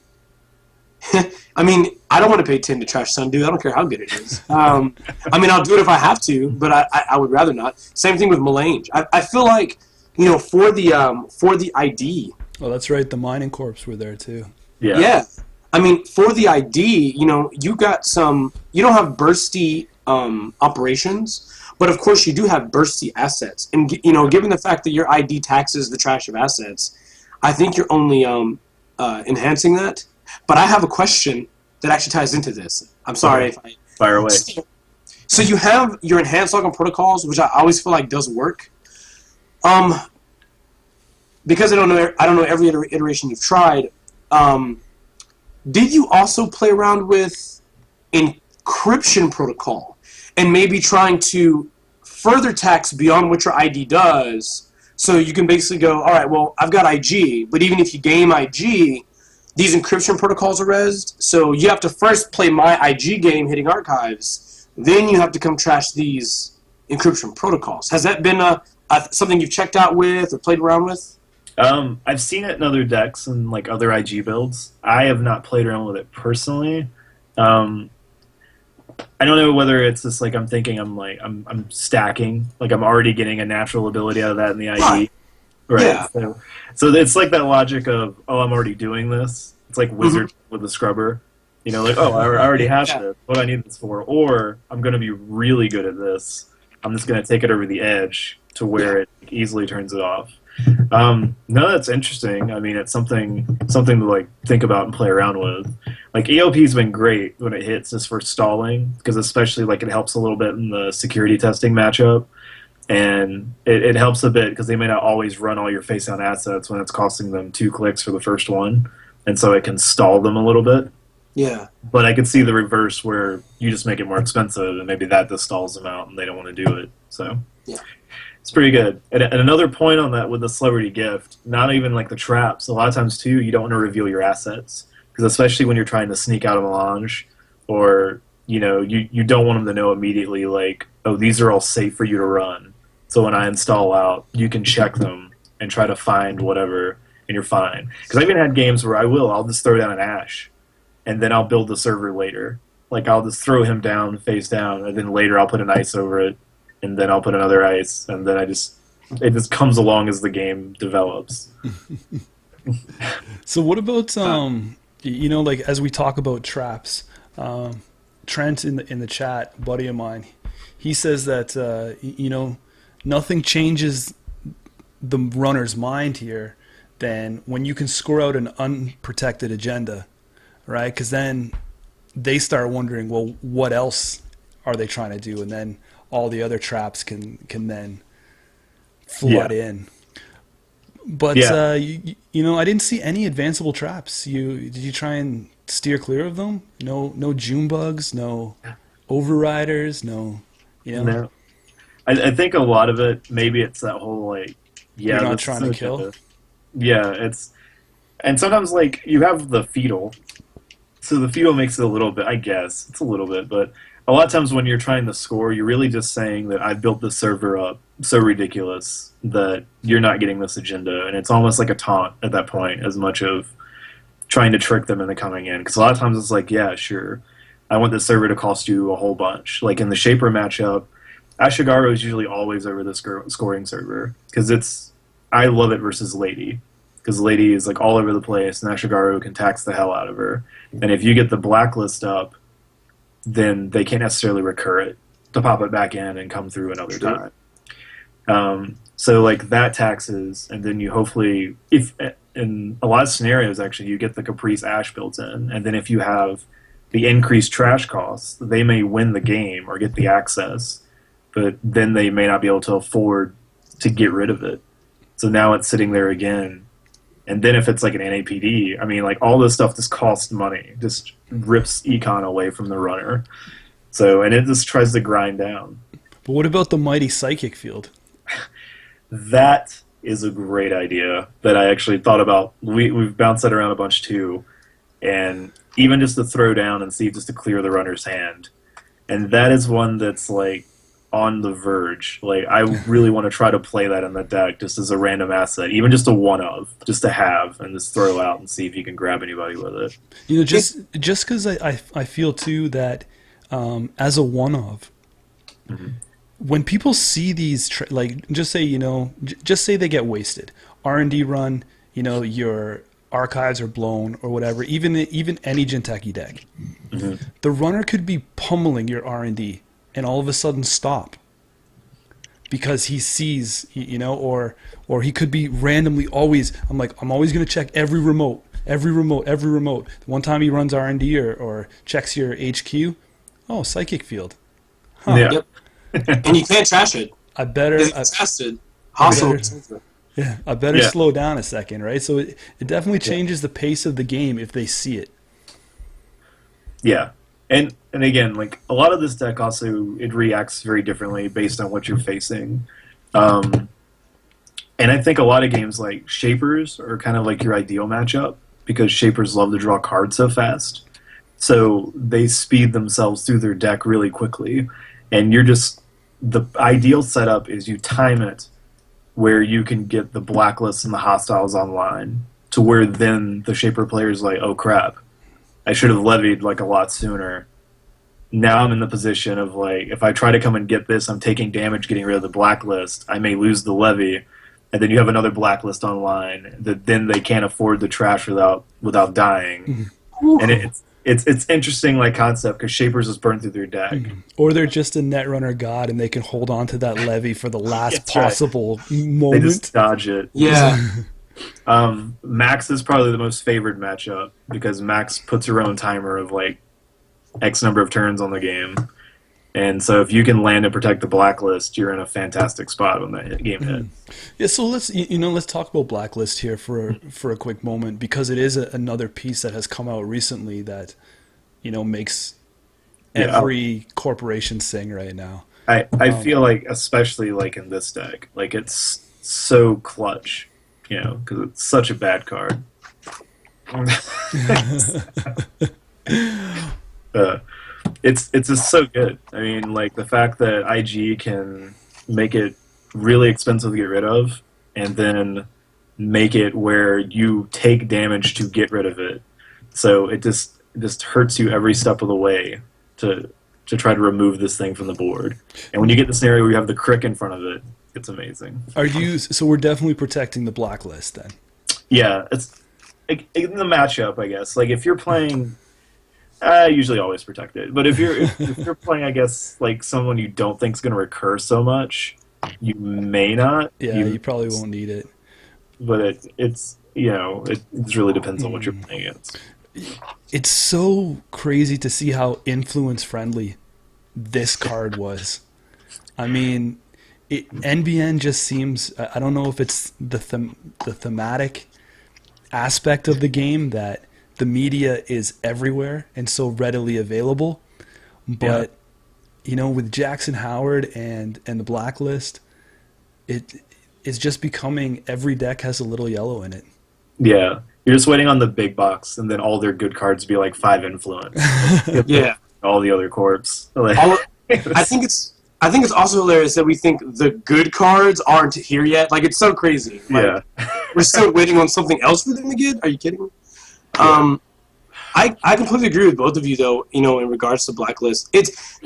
I mean, I don't want to pay 10 to trash Sundew. I don't care how good it is. I mean, I'll do it if I have to, but I would rather not. Same thing with Melange. I feel like for the ID. Oh, that's right. The Mining Corps were there too. Yeah. I mean, for the ID, you got some. You don't have bursty operations. But of course, you do have bursty assets, and given the fact that your ID taxes the trash of assets, I think you're only enhancing that. But I have a question that actually ties into this. I'm sorry if I fire away. So you have your enhanced login protocols, which I always feel like does work. Because I don't know every iteration you've tried. Did you also play around with encryption protocol? And maybe trying to further tax beyond what your ID does, so you can basically go, all right, well, I've got IG, but even if you game IG, these encryption protocols are rezzed, so you have to first play my IG game hitting archives, then you have to come trash these encryption protocols. Has that been something you've checked out with or played around with? I've seen it in other decks and like other IG builds. I have not played around with it personally. I don't know whether it's just like I'm thinking I'm stacking, like I'm already getting a natural ability out of that in the ID. Right. Yeah. So it's like that logic of, I'm already doing this. It's like Wizard with the scrubber. Like, I already have this. What do I need this for? Or I'm going to be really good at this. I'm just going to take it over the edge to where it easily turns it off. No, that's interesting. I mean, it's something to like think about and play around with. Like EOP's been great when it hits just for stalling, because especially like it helps a little bit in the security testing matchup, and it helps a bit because they may not always run all your face down assets when it's costing them 2 clicks for the first one, and so it can stall them a little bit. Yeah. But I could see the reverse where you just make it more expensive, and maybe that just stalls them out and they don't want to do it. So yeah. It's pretty good. And another point on that with the celebrity gift, not even like the traps, a lot of times too, you don't want to reveal your assets, because especially when you're trying to sneak out a melange, or you don't want them to know immediately like, oh, these are all safe for you to run. So when I install out, you can check them and try to find whatever, and you're fine. Because I've even had games where I'll just throw down an Ash, and then I'll build the server later. Like, I'll just throw him down, face down, and then later I'll put an ice over it, and then I'll put another ice, and then it just comes along as the game develops. So what about, like, as we talk about traps, Trent in the chat, a buddy of mine, he says that, nothing changes the runner's mind here than when you can score out an unprotected agenda, right? Because then they start wondering, well, what else are they trying to do? And then all the other traps can then flood in. But I didn't see any advanceable traps. Did you try and steer clear of them? No June bugs, no overriders, no. No. I think a lot of it, maybe it's that whole like, you're not trying to kill. And sometimes like you have the fetal, so the fetal makes it a little bit. I guess it's a little bit, but a lot of times when you're trying to score, you're really just saying that I built the server up so ridiculous that you're not getting this agenda, and it's almost like a taunt at that point, as much of trying to trick them into coming in. Because a lot of times it's like, yeah, sure, I want this server to cost you a whole bunch. Like in the Shaper matchup, Ashigaru is usually always over the scoring server because I love it versus Lady, because Lady is like all over the place and Ashigaru can tax the hell out of her. And if you get the Blacklist up, then they can't necessarily recur it to pop it back in and come through another time. So like that taxes, and then you hopefully, if in a lot of scenarios actually, you get the Caprice Ash built in, and then if you have the increased trash costs, they may win the game or get the access, but then they may not be able to afford to get rid of it. So now it's sitting there again. And then if it's like an NAPD, I mean, like all this stuff just costs money, just rips econ away from the runner. So, and it just tries to grind down. But what about the mighty psychic field? That is a great idea that I actually thought about. We've bounced that around a bunch too. And even just to throw down and see just to clear the runner's hand. And that is one that's like on the verge. Like I really want to try to play that in the deck just as a random asset, even just a one of, just to have and just throw out and see if you can grab anybody with it. Just because I feel too that as a one of, when people see these like just say they get wasted, R&D run, your archives are blown or whatever, even any Jinteki deck, the runner could be pummeling your R&D and all of a sudden stop because he sees, or he could be randomly always, I'm always going to check every remote. One time he runs R&D or checks your HQ, psychic field. Huh. Yeah. Yep. And you can't trash it. I better tested. Hostile. I better slow down a second, right? So it definitely changes the pace of the game if they see it. Yeah. And again, like a lot of this deck also, it reacts very differently based on what you're facing. And I think a lot of games like Shapers are kind of like your ideal matchup because Shapers love to draw cards so fast. So they speed themselves through their deck really quickly. And the ideal setup is you time it where you can get the Blacklists and the Hostiles online to where then the Shaper player's like, oh crap, I should have levied like a lot sooner. Now I'm in the position of like, if I try to come and get this, I'm taking damage getting rid of the Blacklist. I may lose the levy, and then you have another Blacklist online that then they can't afford the trash without dying. And it's interesting like concept because Shapers is burned through their deck. Or they're just a Netrunner god and they can hold on to that levy for the last possible moment. They just dodge it. Yeah. Max is probably the most favored matchup because Max puts her own timer of like X number of turns on the game. And so if you can land and protect the Blacklist, you're in a fantastic spot when that game hits. Yeah, so let's talk about Blacklist here for a quick moment because it is another piece that has come out recently that makes every corporation sing right now. I feel like especially like in this deck, like it's so clutch, because it's such a bad card. It's just so good. I mean, like the fact that IG can make it really expensive to get rid of, and then make it where you take damage to get rid of it. So it just hurts you every step of the way to try to remove this thing from the board. And when you get the scenario where you have the crick in front of it, it's amazing. So we're definitely protecting the Blacklist then. Yeah, it's in the matchup, I guess. Like if you're playing, I usually always protect it. But if you're playing, I guess, like someone you don't think is going to recur so much, you may not. Yeah, you probably won't need it. But it really depends on what you're playing against. It's so crazy to see how influence friendly this card was. I mean, NBN just seems, I don't know if it's the thematic aspect of the game that the media is everywhere and so readily available, but with Jackson Howard and the Blacklist, it is just becoming every deck has a little yellow in it. Yeah, you're just waiting on the big box, and then all their good cards be like 5 influence. Yeah, all the other corps. I think it's also hilarious that we think the good cards aren't here yet. Like, it's so crazy. Like, we're still waiting on something else for them to get. Are you kidding me? Yeah. I completely agree with both of you, though. In regards to Blacklist, it's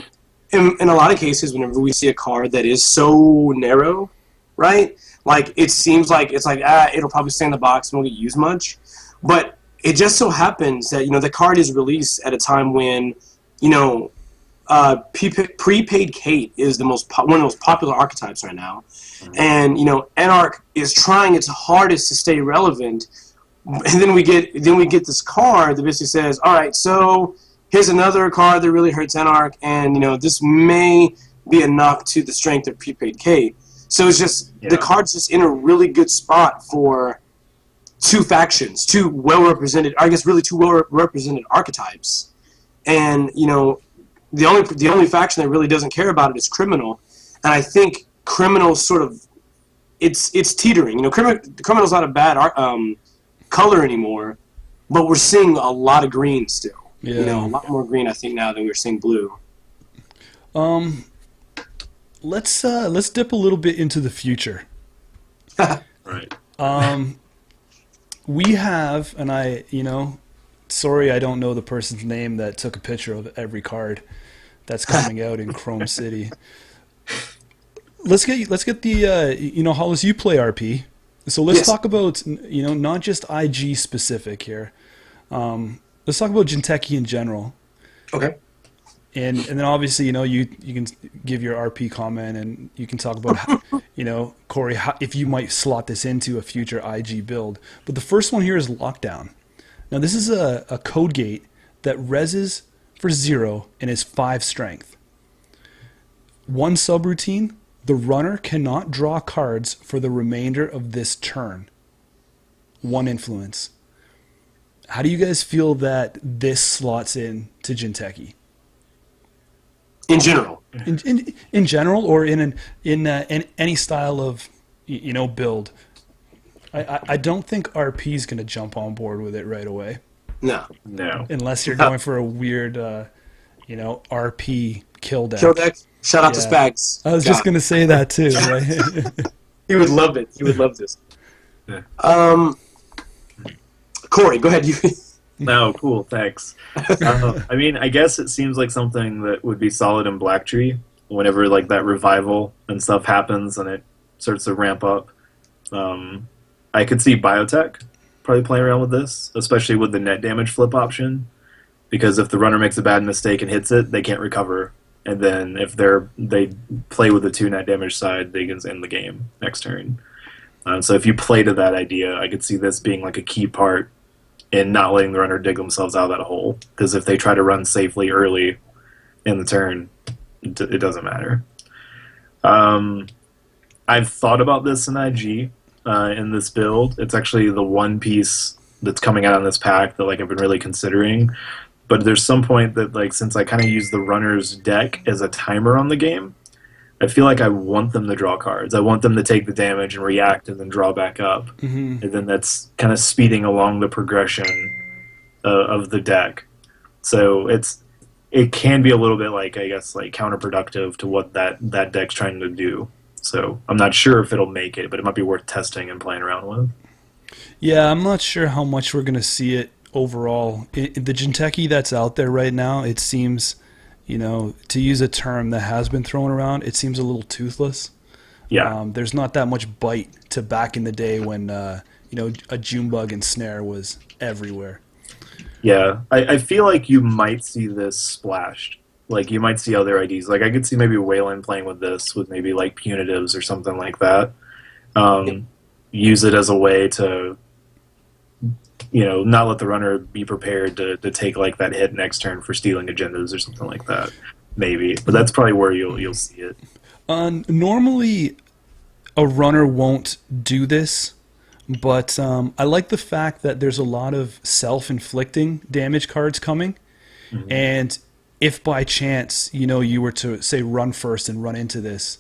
in a lot of cases whenever we see a card that is so narrow, right? Like, it seems like it's like it'll probably stay in the box and won't get used much, but it just so happens that the card is released at a time when prepaid Kate is one of the most popular archetypes right now, and Anarch is trying its hardest to stay relevant, and then we get this card that basically says, all right, so here's another card that really hurts Anarch, and this may be a knock to the strength of prepaid Kate. So it's just the card's just in a really good spot for two factions, two well-represented archetypes, and the only faction that really doesn't care about it is Criminal, and I think Criminal sort of it's teetering. Criminal's not a bad color anymore, but we're seeing a lot of green still. Yeah. A lot more green I think now than we're seeing blue. Let's dip a little bit into the future. Right. We have, and sorry I don't know the person's name that took a picture of every card that's coming out in Chrome City. Let's get the Hollis, you play RP, so let's talk about not just IG specific here. Let's talk about Jinteki in general. Okay. And then obviously you can give your RP comment, and you can talk about Corey, if you might slot this into a future IG build. But the first one here is Lockdown. Now this is a code gate that reses for 0 and is 5 strength. 1 subroutine: the runner cannot draw cards for the remainder of this turn. 1 influence. How do you guys feel that this slots in to Jinteki? In general. In general, or in any style of build. I don't think RP is going to jump on board with it right away. No. Unless you're going for a weird, RP kill deck. Kill deck. Shout out to Spags. I was just going to say that too. Right? He would love it. He would love this. Yeah. Corey, go ahead. No, cool, thanks. I guess it seems like something that would be solid in Blacktree whenever like that revival and stuff happens and it starts to ramp up. I could see Biotech probably playing around with this, especially with the net damage flip option, because if the runner makes a bad mistake and hits it, they can't recover. And then if they play with the 2 net damage side, they can end the game next turn. So if you play to that idea, I could see this being like a key part in not letting the runner dig themselves out of that hole. Because if they try to run safely early in the turn, it doesn't matter. I've thought about this in IG in this build. It's actually the one piece that's coming out on this pack that I've been really considering. But there's some point that since I kind of use the runner's deck as a timer on the game, I feel like I want them to draw cards. I want them to take the damage and react and then draw back up. Mm-hmm. And then that's kind of speeding along the progression of the deck. So it can be a little bit counterproductive to what that deck's trying to do. So I'm not sure if it'll make it, but it might be worth testing and playing around with. Yeah, I'm not sure how much we're going to see it overall. The Jinteki that's out there right now, it seems, to use a term that has been thrown around, it seems a little toothless. Yeah. There's not that much bite to back in the day when, a June bug and snare was everywhere. Yeah. I feel like you might see this splashed. Like, you might see other IDs. Like, I could see maybe Wayland playing with this, with maybe, like, punitives or something like that. Use it as a way to, not let the runner be prepared to take, like, that hit next turn for stealing agendas or something like that. Maybe. But that's probably where you'll see it. Normally, a runner won't do this, but I like the fact that there's a lot of self-inflicting damage cards coming, and if by chance, you were to, say, run first and run into this,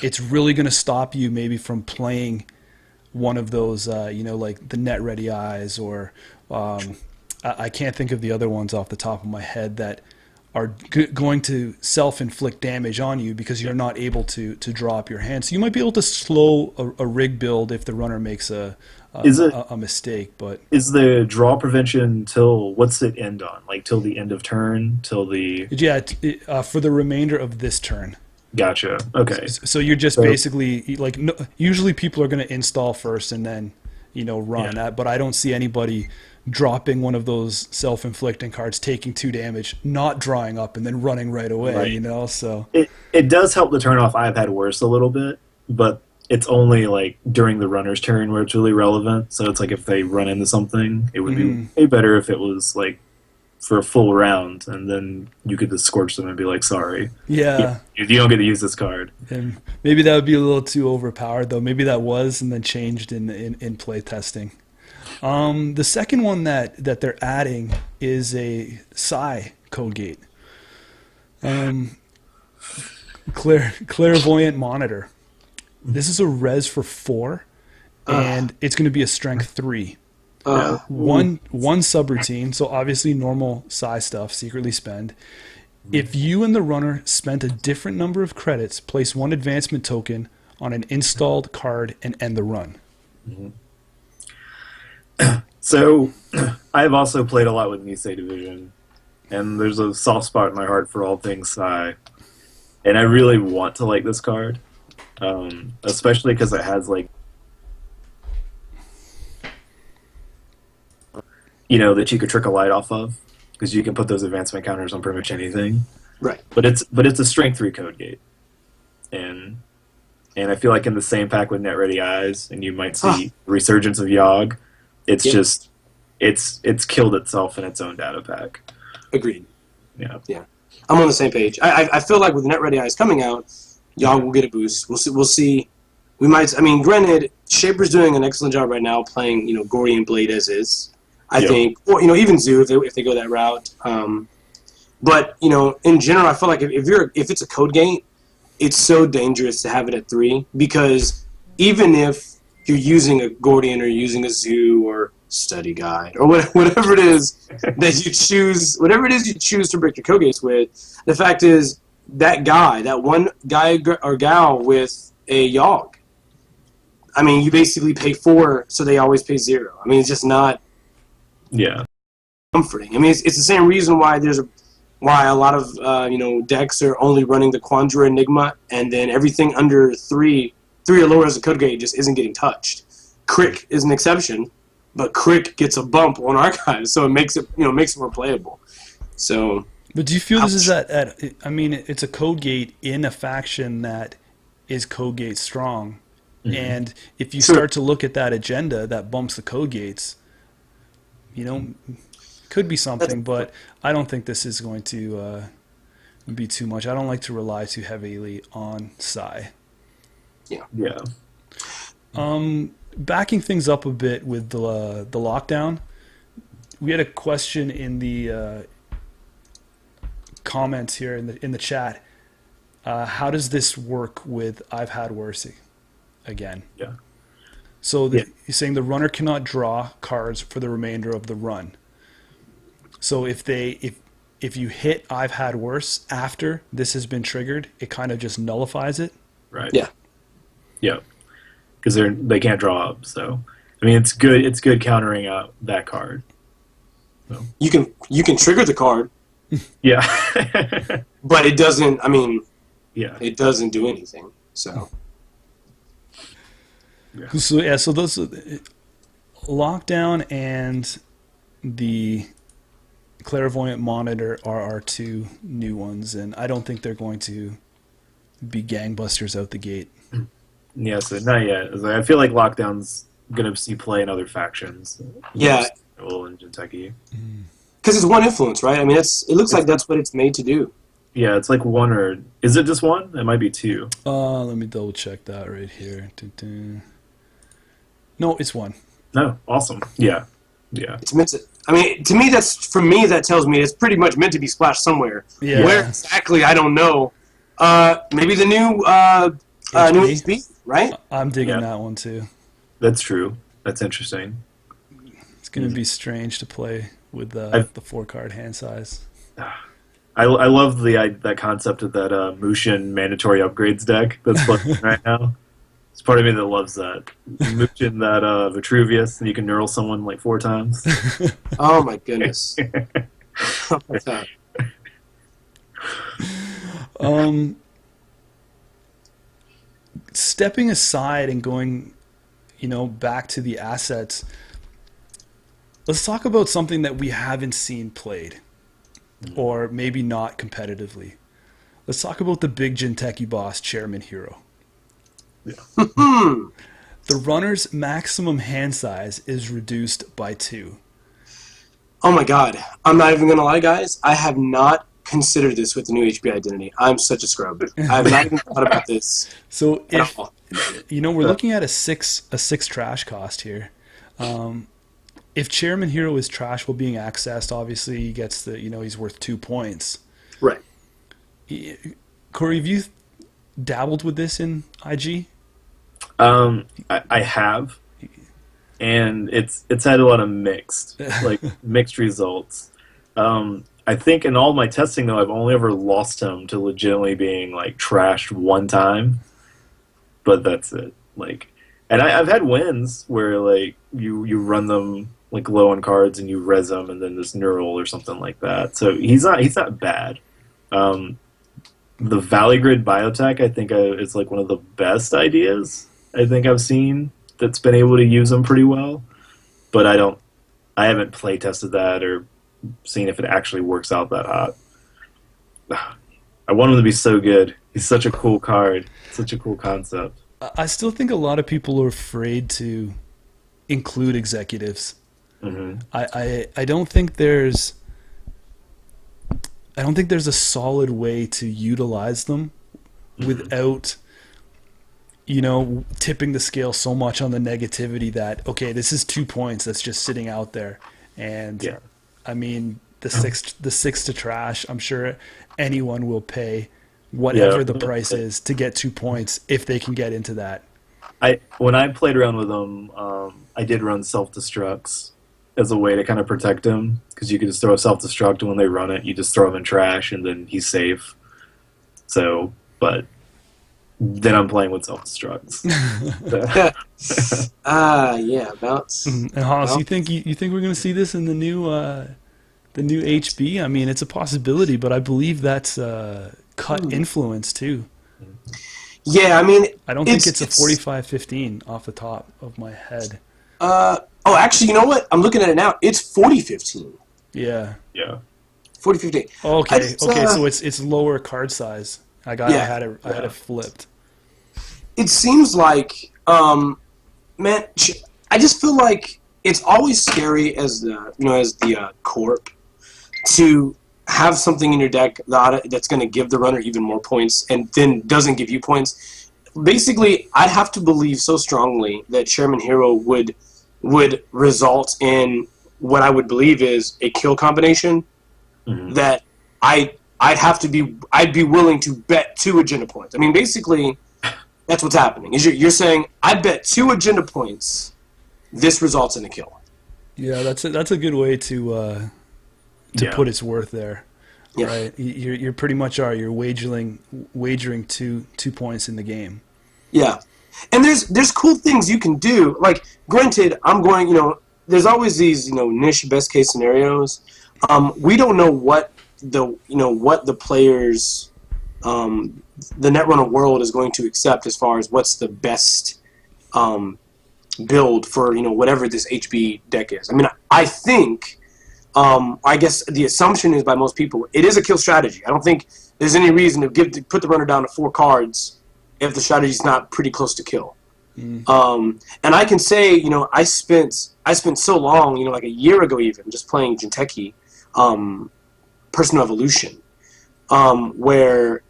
it's really going to stop you maybe from playing one of those, like the Net Ready Eyes, or I can't think of the other ones off the top of my head that are going to self-inflict damage on you because you're not able to draw up your hand. So you might be able to slow a rig build if the runner makes a mistake. But is the draw prevention till, what's it end on? Like till the end of turn? Till the... Yeah, for the remainder of this turn. Gotcha. Okay. So you're just basically, like, usually people are going to install first and then, run. Yeah. But I don't see anybody dropping one of those self-inflicting cards, taking 2 damage, not drawing up, and then running right away, Right. So it does help to turn off I've Had Worse a little bit, but it's only, like, during the runner's turn where it's really relevant. So it's like if they run into something, it would be way better if it was, like, for a full round, and then you could just scorch them and be like, sorry. Yeah. You don't get to use this card. And maybe that would be a little too overpowered, though. Maybe that was and then changed in play testing. The second one that they're adding is a Psi code gate. Clairvoyant Monitor. This is a res for 4, and it's going to be a strength 3. One subroutine, so obviously normal Psi stuff, secretly spend. If you and the runner spent a different number of credits, place 1 advancement token on an installed card and end the run. So, I've also played a lot with Nisei Division, and there's a soft spot in my heart for all things Psi. And I really want to like this card, especially because it has, like, that you could trick a light off of, because you can put those advancement counters on pretty much anything. Right. But it's a strength 3 code gate, and I feel like in the same pack with Net Ready Eyes, and you might see Resurgence of Yogg. It's just it's killed itself in its own data pack. Agreed. Yeah. I'm on the same page. I feel like with Net Ready Eyes coming out, Yogg will get a boost. We'll see. We might. I mean, granted, Shaper's doing an excellent job right now playing Gordian Blade as is. I think, or even Zoo if they go that route. But in general, I feel like if it's a code gate, it's so dangerous to have it at 3, because even if you're using a Gordian or using a Zoo or Study Guide or whatever it is that you choose, whatever it is you choose to break your code gates with, the fact is that one guy or gal with a Yogg, I mean, you basically pay 4, so they always pay 0. I mean, it's just not comforting. I mean, it's the same reason why why a lot of decks are only running the Quandra Enigma, and then everything under 3 or lower as a code gate just isn't getting touched. Crick is an exception, but Crick gets a bump on Archives, so it makes it more playable. So, but do you feel this is I mean, it's a code gate in a faction that is code gate strong, and if you start to look at that agenda that bumps the code gates, could be something, but I don't think this is going to be too much. I don't like to rely too heavily on Psi. Yeah. Backing things up a bit with the lockdown, we had a question in the comments here in the chat. How does this work with I've Had Worse again? Yeah. So you're saying the runner cannot draw cards for the remainder of the run. So if you hit I've Had Worse after this has been triggered, it kind of just nullifies it. Right. Yeah. Yeah, because they can't draw up. So I mean, it's good. It's good countering out that card. So. You can trigger the card. Yeah. But it doesn't. I mean, yeah, it doesn't do anything. So. Yeah. So those Lockdown and the Clairvoyant Monitor are our two new ones, and I don't think they're going to be gangbusters out the gate. Yeah, so not yet. I feel like Lockdown's gonna see play in other factions. Yeah. In Jinteki. Because it's one influence, right? I mean, it looks like that's what it's made to do. Yeah, it's like one, or is it just one? It might be two. Let me double check that right here. No, it's one. No, awesome. Yeah. It's meant to. I mean, to me, that tells me it's pretty much meant to be splashed somewhere. Yeah. Where exactly, I don't know. Maybe the new new HP, right? I'm digging that one too. That's true. That's interesting. It's going to be strange to play with the 4-card hand size. I love that concept of that Mushin mandatory upgrades deck that's floating right now. It's part of me that loves that. Mushin that Vitruvius, and you can neural someone like 4 times. Oh my goodness. Stepping aside and going, back to the assets, let's talk about something that we haven't seen played, or maybe not competitively. Let's talk about the big Jinteki boss, Chairman Hiro. Yeah. The runner's maximum hand size is reduced by 2. Oh my god. I'm not even going to lie, guys. I have not considered this with the new HP identity. I'm such a scrub. I have not even thought about this. So if we're looking at a six trash cost here. If Chairman Hiro is trash while being accessed, obviously he gets he's worth 2 points. Right. Corey, have you dabbled with this in IG? I have, and it's had a lot of mixed results. I think in all my testing though, I've only ever lost him to legitimately being trashed one time, but that's it. And I've had wins where you run them low on cards and you res them and then this neural or something like that. So he's not bad. The Valley Grid Biotech, I think it's one of the best ideas I think I've seen that's been able to use them pretty well. But I haven't play tested that or seen if it actually works out that hot. I want him to be so good. He's such a cool card. Such a cool concept. I still think a lot of people are afraid to include executives. Mm-hmm. I don't think there's a solid way to utilize them without tipping the scale so much on the negativity that this is 2 points that's just sitting out there. And I mean the six to trash, I'm sure anyone will pay whatever the price is to get 2 points if they can get into that. When I played around with them, I did run self-destructs as a way to kind of protect him, because you can just throw a self-destruct, and when they run it, you just throw him in trash, and then he's safe. So, but then I'm playing with self-destructs. Bounce. And Haas, you think we're going to see this in the new HB? I mean, it's a possibility, but I believe that's cut influence too. Yeah, I mean, I don't think it's a 45-15 off the top of my head. Actually, you know what? I'm looking at it now. It's 40-15. Yeah. 40-15. Okay. So it's lower card size. I had it flipped. It seems like, man, I just feel like it's always scary as the corp to have something in your deck that's going to give the runner even more points and then doesn't give you points. Basically, I'd have to believe so strongly that Chairman Hiro would result in what I would believe is a kill combination that I'd be willing to bet 2 agenda points. I mean, basically, that's what's happening. Is you're saying I bet 2 agenda points, this results in a kill. Yeah, that's a good way to put its worth there. Yeah. Right? You're pretty much you're wagering 2 points in the game. Yeah. And there's cool things you can do. Like, granted, there's always these, niche best case scenarios. We don't know what the players, the Netrunner world is going to accept as far as what's the best build for, whatever this HB deck is. I mean, I think, I guess the assumption is by most people, it is a kill strategy. I don't think there's any reason to put the runner down to 4 cards if the strategy's not pretty close to kill. And I can say, I spent so long, like a year ago even, just playing Jinteki, Personal Evolution, where,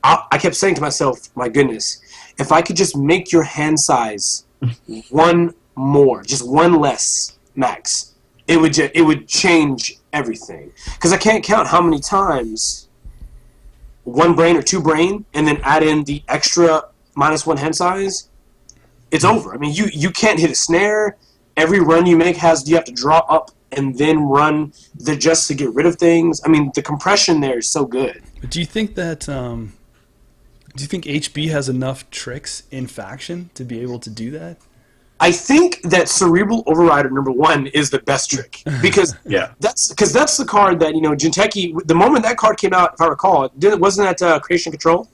I kept saying to myself, my goodness, if I could just make your hand size one more, just one less max, it would change everything. Because I can't count how many times 1 brain or 2 brain, and then add in the extra -1 hand size, it's over. I mean, you can't hit a snare. Every run you make you have to draw up and then run just to get rid of things. I mean, the compression there is so good. But do you think that HB has enough tricks in faction to be able to do that? I think that Cerebral Overrider #1 is the best trick because that's the card that Jinteki. The moment that card came out, if I recall, wasn't that Creation Control?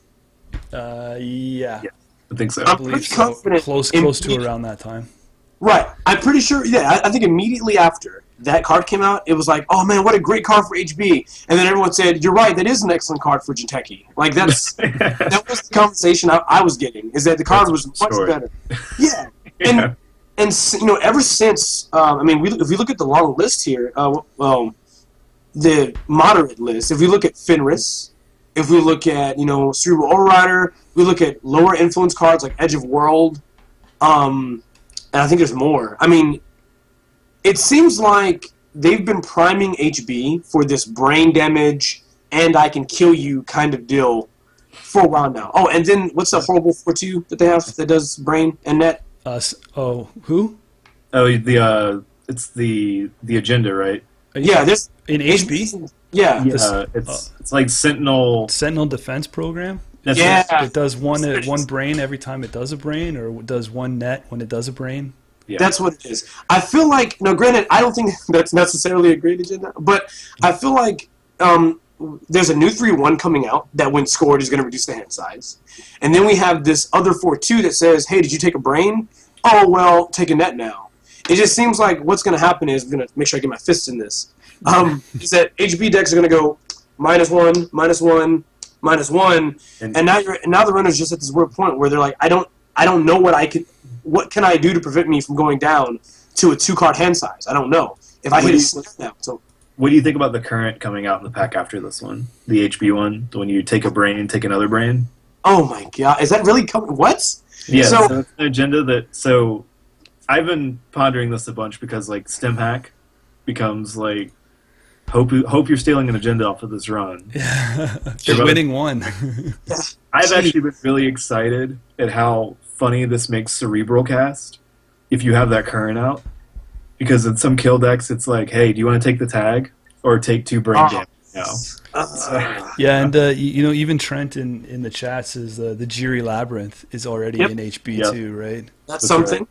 Yeah, I think so. I believe so. Close to around that time. Right, I'm pretty sure. Yeah, I think immediately after that card came out, it was like, oh man, what a great card for HB. And then everyone said, you're right, that is an excellent card for Jinteki. Like that was the conversation I was getting, is that the card was much better. Yeah. And ever since, if we look at the long list here, the moderate list, if we look at Fenris, if we look at, Cerebral Overrider, we look at lower influence cards like Edge of World, and I think there's more. I mean, it seems like they've been priming HB for this brain damage and I can kill you kind of deal for a while now. Oh, and then what's the horrible 4/2 that they have that does brain and net? Who? Oh, it's the agenda, right? Yeah, there's in HB. Yeah, it's like Sentinel Defense Program. Yeah, It does one brain every time it does a brain, or it does 1 net when it does a brain. Yeah. That's what it is. I feel like, granted, I don't think that's necessarily a great agenda, but I feel like there's a new 3/1 coming out that when scored is going to reduce the hand size. And then we have this other 4/2 that says, hey, did you take a brain? Oh, well, take a net now. It just seems like what's going to happen is, I'm going to make sure I get my fists in this, is that HB decks are going to go -1, -1, -1, and now the runner's just at this weird point where they're like, I don't know what can I do to prevent me from going down to a 2-card hand size? I don't know. If I hit a slip now. So what do you think about the current coming out in the pack after this one? The HB one? When you take a brain and take another brain? Oh my god. Is that really coming? What? Yeah, so it's an agenda so I've been pondering this a bunch because like Stem Hack becomes like hope you're stealing an agenda off of this run. You're winning one. I've actually been really excited at how funny this makes Cerebral Cast if you have that current out. Because in some kill decks, it's like, hey, do you want to take the tag or take 2 brain damage now? Yeah, and even Trent in the chat says the Jiri Labyrinth is already in HB too, right? That's something.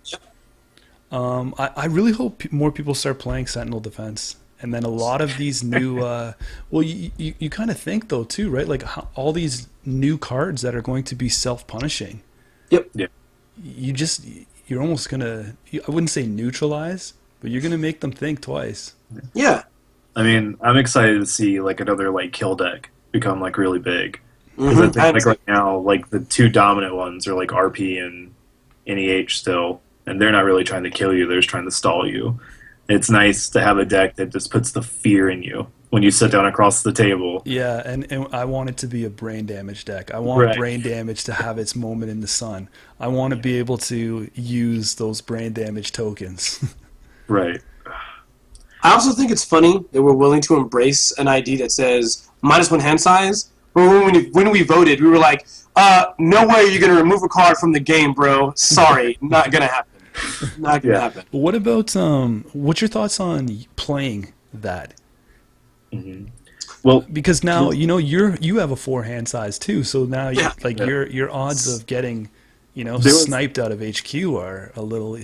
Right. I really hope more people start playing Sentinel Defense. And then a lot of these new, you kind of think though too, right? Like all these new cards that are going to be self-punishing. Yep. Yeah. You're almost gonna, I wouldn't say neutralize, but you're gonna make them think twice. Yeah. I mean, I'm excited to see like another like kill deck become like really big. Because I think like right now, like the 2 dominant ones are like RP and NEH still, and they're not really trying to kill you; they're just trying to stall you. It's nice to have a deck that just puts the fear in you when you sit down across the table. Yeah, and I want it to be a brain damage deck. I want brain damage to have its moment in the sun. I want to be able to use those brain damage tokens. Right. I also think it's funny that we're willing to embrace an ID that says -1 hand size. But when we voted, we were like, no way you're going to remove a card from the game, bro. Sorry, not going to happen. Not going to happen. What about, what's your thoughts on playing that? Mm-hmm. Well, because now, you have a 4 hand size too, so now your odds of getting sniped out of HQ are a little.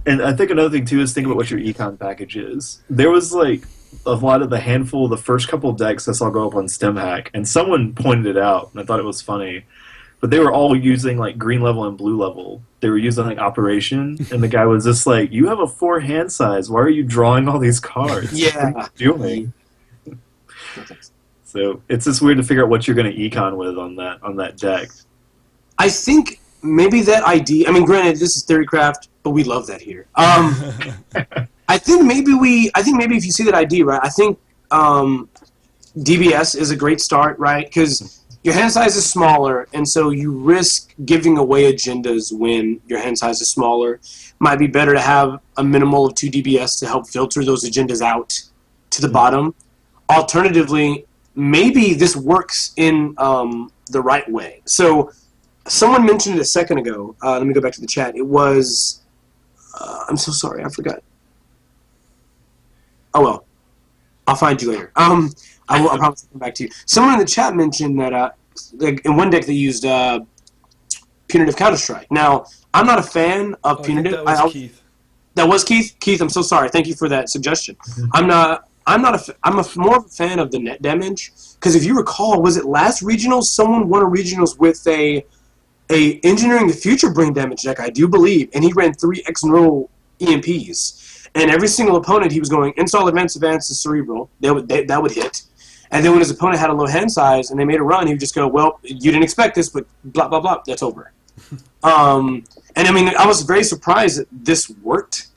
And I think another thing too is think about what your econ package is. There was like a lot of the first couple of decks I saw go up on StemHack, and someone pointed it out, and I thought it was funny. But they were all using like green level and blue level. They were using like Operation, and the guy was just like, "You have a 4 hand size. Why are you drawing all these cards? Yeah. What are you doing?" So it's just weird to figure out what you're going to econ with on that deck. I think maybe that ID. I mean, granted, this is Theorycraft, but we love that here. I think maybe if you see that ID, right? I think DBS is a great start, right? Because your hand size is smaller, and so you risk giving away agendas when your hand size is smaller. Might be better to have a minimal of 2 DBS to help filter those agendas out to the bottom. Alternatively, maybe this works in the right way. So someone mentioned it a second ago. Let me go back to the chat. It was... I'm so sorry, I forgot. Oh, well. I'll find you later. I'll probably come back to you. Someone in the chat mentioned that in one deck they used Punitive Counter-Strike. Now, I'm not a fan of Punitive. That was Keith. That was Keith? Keith, I'm so sorry. Thank you for that suggestion. I'm more of a fan of the net damage, because if you recall, was it last Regionals, someone won a Regionals with a Engineering the Future brain damage deck, I do believe, and he ran 3 X-Neural EMPs. And every single opponent, he was going install, advance, and cerebral. That would hit. And then when his opponent had a low hand size and they made a run, he would just go, well, you didn't expect this, but blah, blah, blah, that's over. And I mean, I was very surprised that this worked.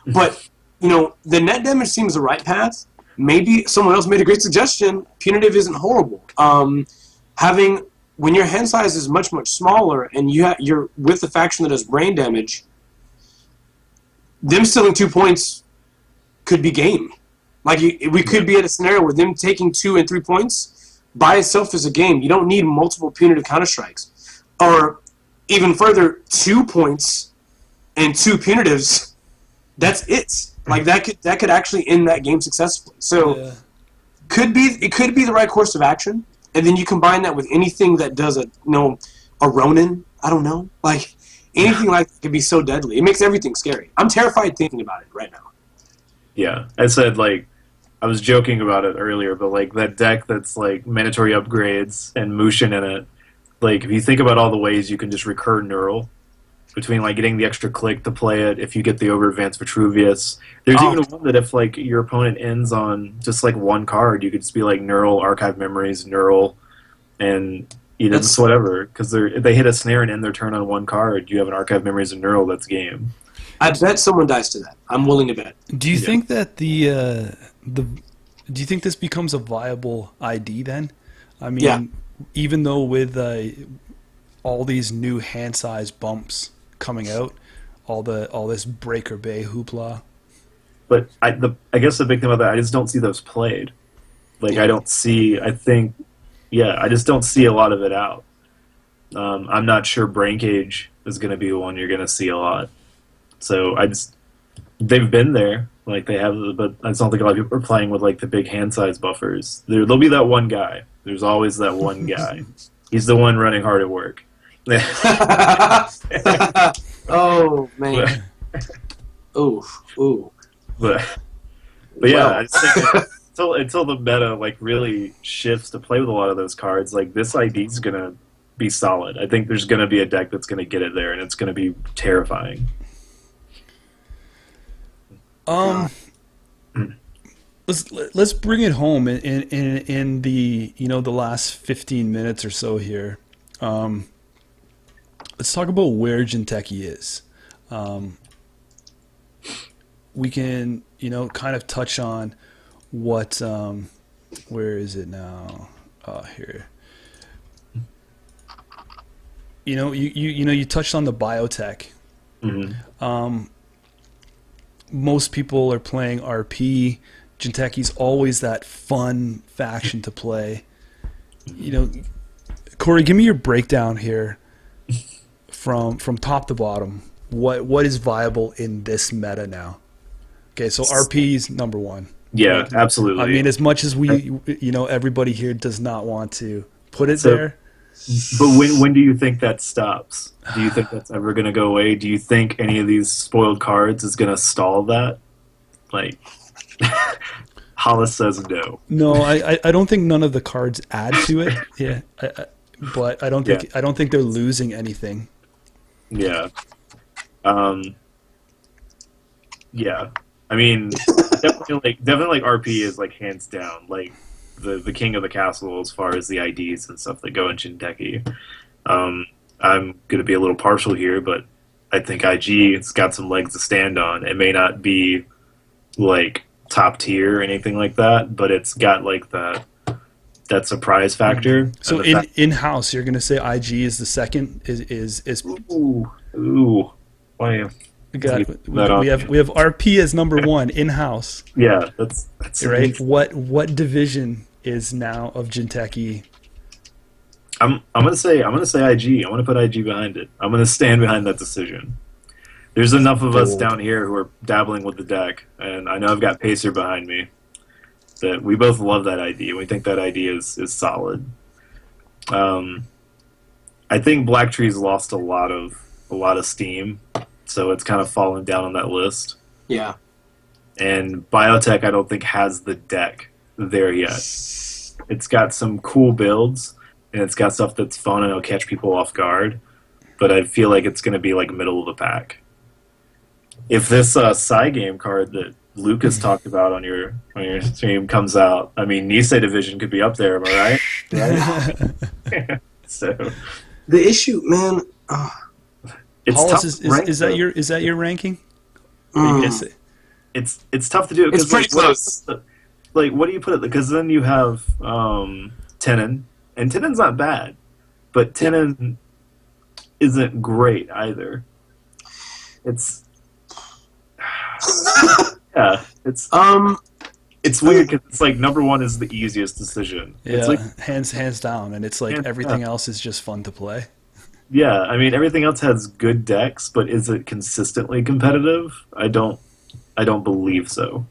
But, the net damage seems the right path. Maybe someone else made a great suggestion. Punitive isn't horrible. When your hand size is much, much smaller and you're with the faction that does brain damage, them stealing 2 points could be game. Like, we could be at a scenario where them taking 2 and 3 points by itself is a game. You don't need multiple punitive counter-strikes. Or, even further, 2 points and 2 punitives, that's it. Like, that could actually end that game successfully. So, it could be the right course of action, and then you combine that with anything that does a Ronin, I don't know, like... Anything like that could be so deadly. It makes everything scary. I'm terrified thinking about it right now. Yeah, I said, I was joking about it earlier, but, that deck that's, mandatory upgrades and Mushin in it, if you think about all the ways you can just recur Neural, between, getting the extra click to play it, if you get the over-advanced Vitruvius. There's even one that if, your opponent ends on just, 1 card, you could just be, Neural, Archive Memories, Neural, and... just whatever, because if they hit a snare and end their turn on 1 card, you have an Archive Memories and Neural, that's game. I bet someone dies to that. I'm willing to bet. Do you think that do you think this becomes a viable ID then? I mean, even though with all these new hand size bumps coming out, all this Breaker Bay hoopla. But I guess the big thing about that, I just don't see those played. I just don't see a lot of it out. I'm not sure Brain Cage is going to be one you're going to see a lot. So they've been there, they have, but I just don't think a lot of people are playing with the big hand size buffers. There'll be that one guy. There's always that one guy. He's the one running hard at work. Oh man. Ooh. But yeah, I just think. Until the meta really shifts to play with a lot of those cards, this ID is gonna be solid. I think there's gonna be a deck that's gonna get it there, and it's gonna be terrifying. Let's bring it home in the the last 15 minutes or so here. Let's talk about where Jinteki is. We can kind of touch on what where is it now? Here. You touched on the biotech. Mm-hmm. Most people are playing RP. Jinteki's always that fun faction to play. Corey, give me your breakdown here from top to bottom. What is viable in this meta now? Okay, so RP's number 1. Yeah, absolutely. I mean, as much as we, everybody here does not want to put it there. But when do you think that stops? Do you think that's ever going to go away? Do you think any of these spoiled cards is going to stall that? Like, Hollis says no. No, I don't think none of the cards add to it. Yeah, but I don't think they're losing anything. Yeah. Yeah. I mean, definitely like RP is like hands down like the king of the castle as far as the IDs and stuff that go in Jinteki. I'm going to be a little partial here, but I think IG has got some legs to stand on. It may not be like top tier or anything like that, but it's got like that surprise factor. So in-house, you're going to say IG is the second? Is Ooh. Why? We have RP as number one in-house. Yeah, that's right. What division is now of Jinteki? I'm gonna say IG. I want to put IG behind it. I'm gonna stand behind that decision. There's enough of us down here who are dabbling with the deck, and I know I've got Pacer behind me. That we both love that ID, and we think that ID is solid. I think Black Tree's lost a lot of steam, so it's kind of fallen down on that list. Yeah. And Biotech, I don't think, has the deck there yet. It's got some cool builds, and it's got stuff that's fun and it'll catch people off guard, but I feel like it's going to be like middle of the pack. If this Psy game card that Lucas talked about on your stream comes out, I mean, Nisei Division could be up there, am I right? Right? So the issue, man. It's Hollis, tough is that your ranking? It's tough to do. It's pretty close. Like, what do you put it? Because then you have Tenon, and Tenon's not bad, but Tenon isn't great either. It's it's weird because it's like number one is the easiest decision. Yeah, it's like, hands down, and it's like everything else is just fun to play. Yeah, I mean everything else has good decks, but is it consistently competitive? I don't believe so.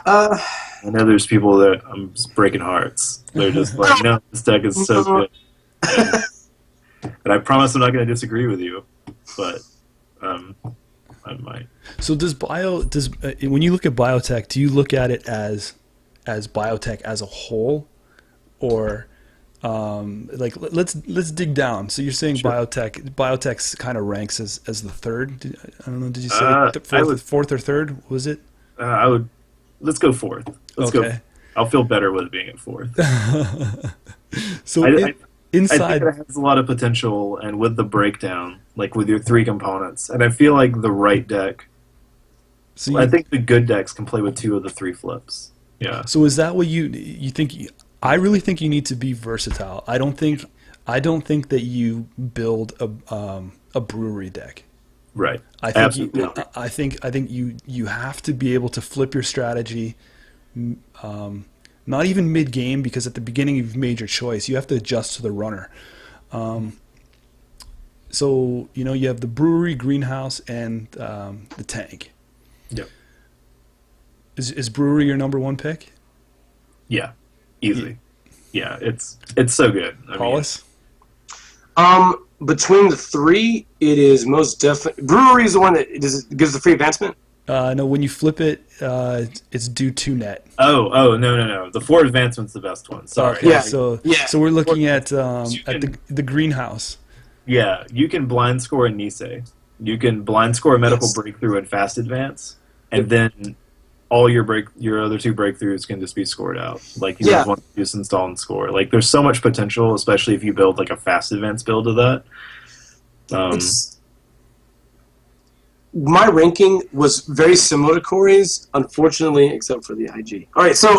I know there's people that I'm just breaking hearts. They're just like, no, this deck is so good, and I promise I'm not going to disagree with you, but I might. So when you look at biotech, do you look at it as biotech as a whole, or like let's dig down? So you're saying sure. Biotech's kind of ranks as the third. I don't know. Did you say fourth or third? Was it? Let's go fourth. Let's go. I'll feel better with it being at fourth. So inside, I think it has a lot of potential, and with the breakdown, like with your three components, and I feel like the right deck. So I think the good decks can play with two of the three flips. Yeah. So is that what you think? I really think you need to be versatile. I don't think that you build a brewery deck. Right. I think you have to be able to flip your strategy. Not even mid-game, because at the beginning you've made your choice. You have to adjust to the runner. So, you have the brewery, greenhouse, and the tank. Yep. Is brewery your number one pick? Yeah, easily. Yeah, it's so good. Hollis? Between the three, it is most definitely... Brewery is the one that gives the free advancement? No, when you flip it, it's due 2 net. Oh, no. The 4 advancement's the best one. Sorry. Okay, so we're looking at the greenhouse. Yeah, you can blind score a Nisei. You can blind score a medical breakthrough and fast advance, and then all your other 2 breakthroughs can just be scored out. Like you just want to just install and score. Like there's so much potential, especially if you build like a fast advance build of that. My ranking was very similar to Corey's, unfortunately, except for the IG. All right, so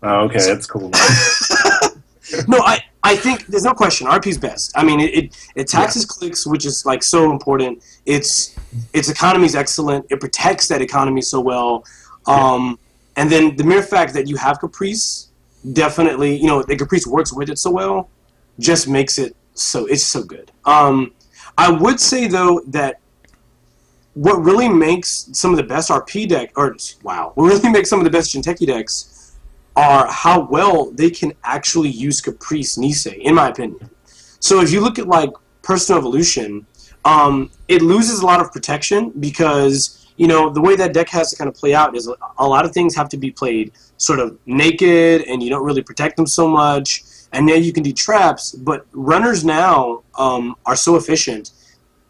okay, that's cool. No, I think there's no question RP's best. I mean, it taxes clicks, which is like so important. Its economy is excellent. It protects that economy so well. And then the mere fact that you have Caprice, definitely, the Caprice works with it so well, just makes it it's so good. I would say though that what really makes some of the best RP what really makes some of the best Jinteki decks are how well they can actually use Caprice Nisei, in my opinion. So if you look at like Personal Evolution, it loses a lot of protection because, the way that deck has to kind of play out is a lot of things have to be played sort of naked, and you don't really protect them so much. And now you can do traps, but runners now are so efficient.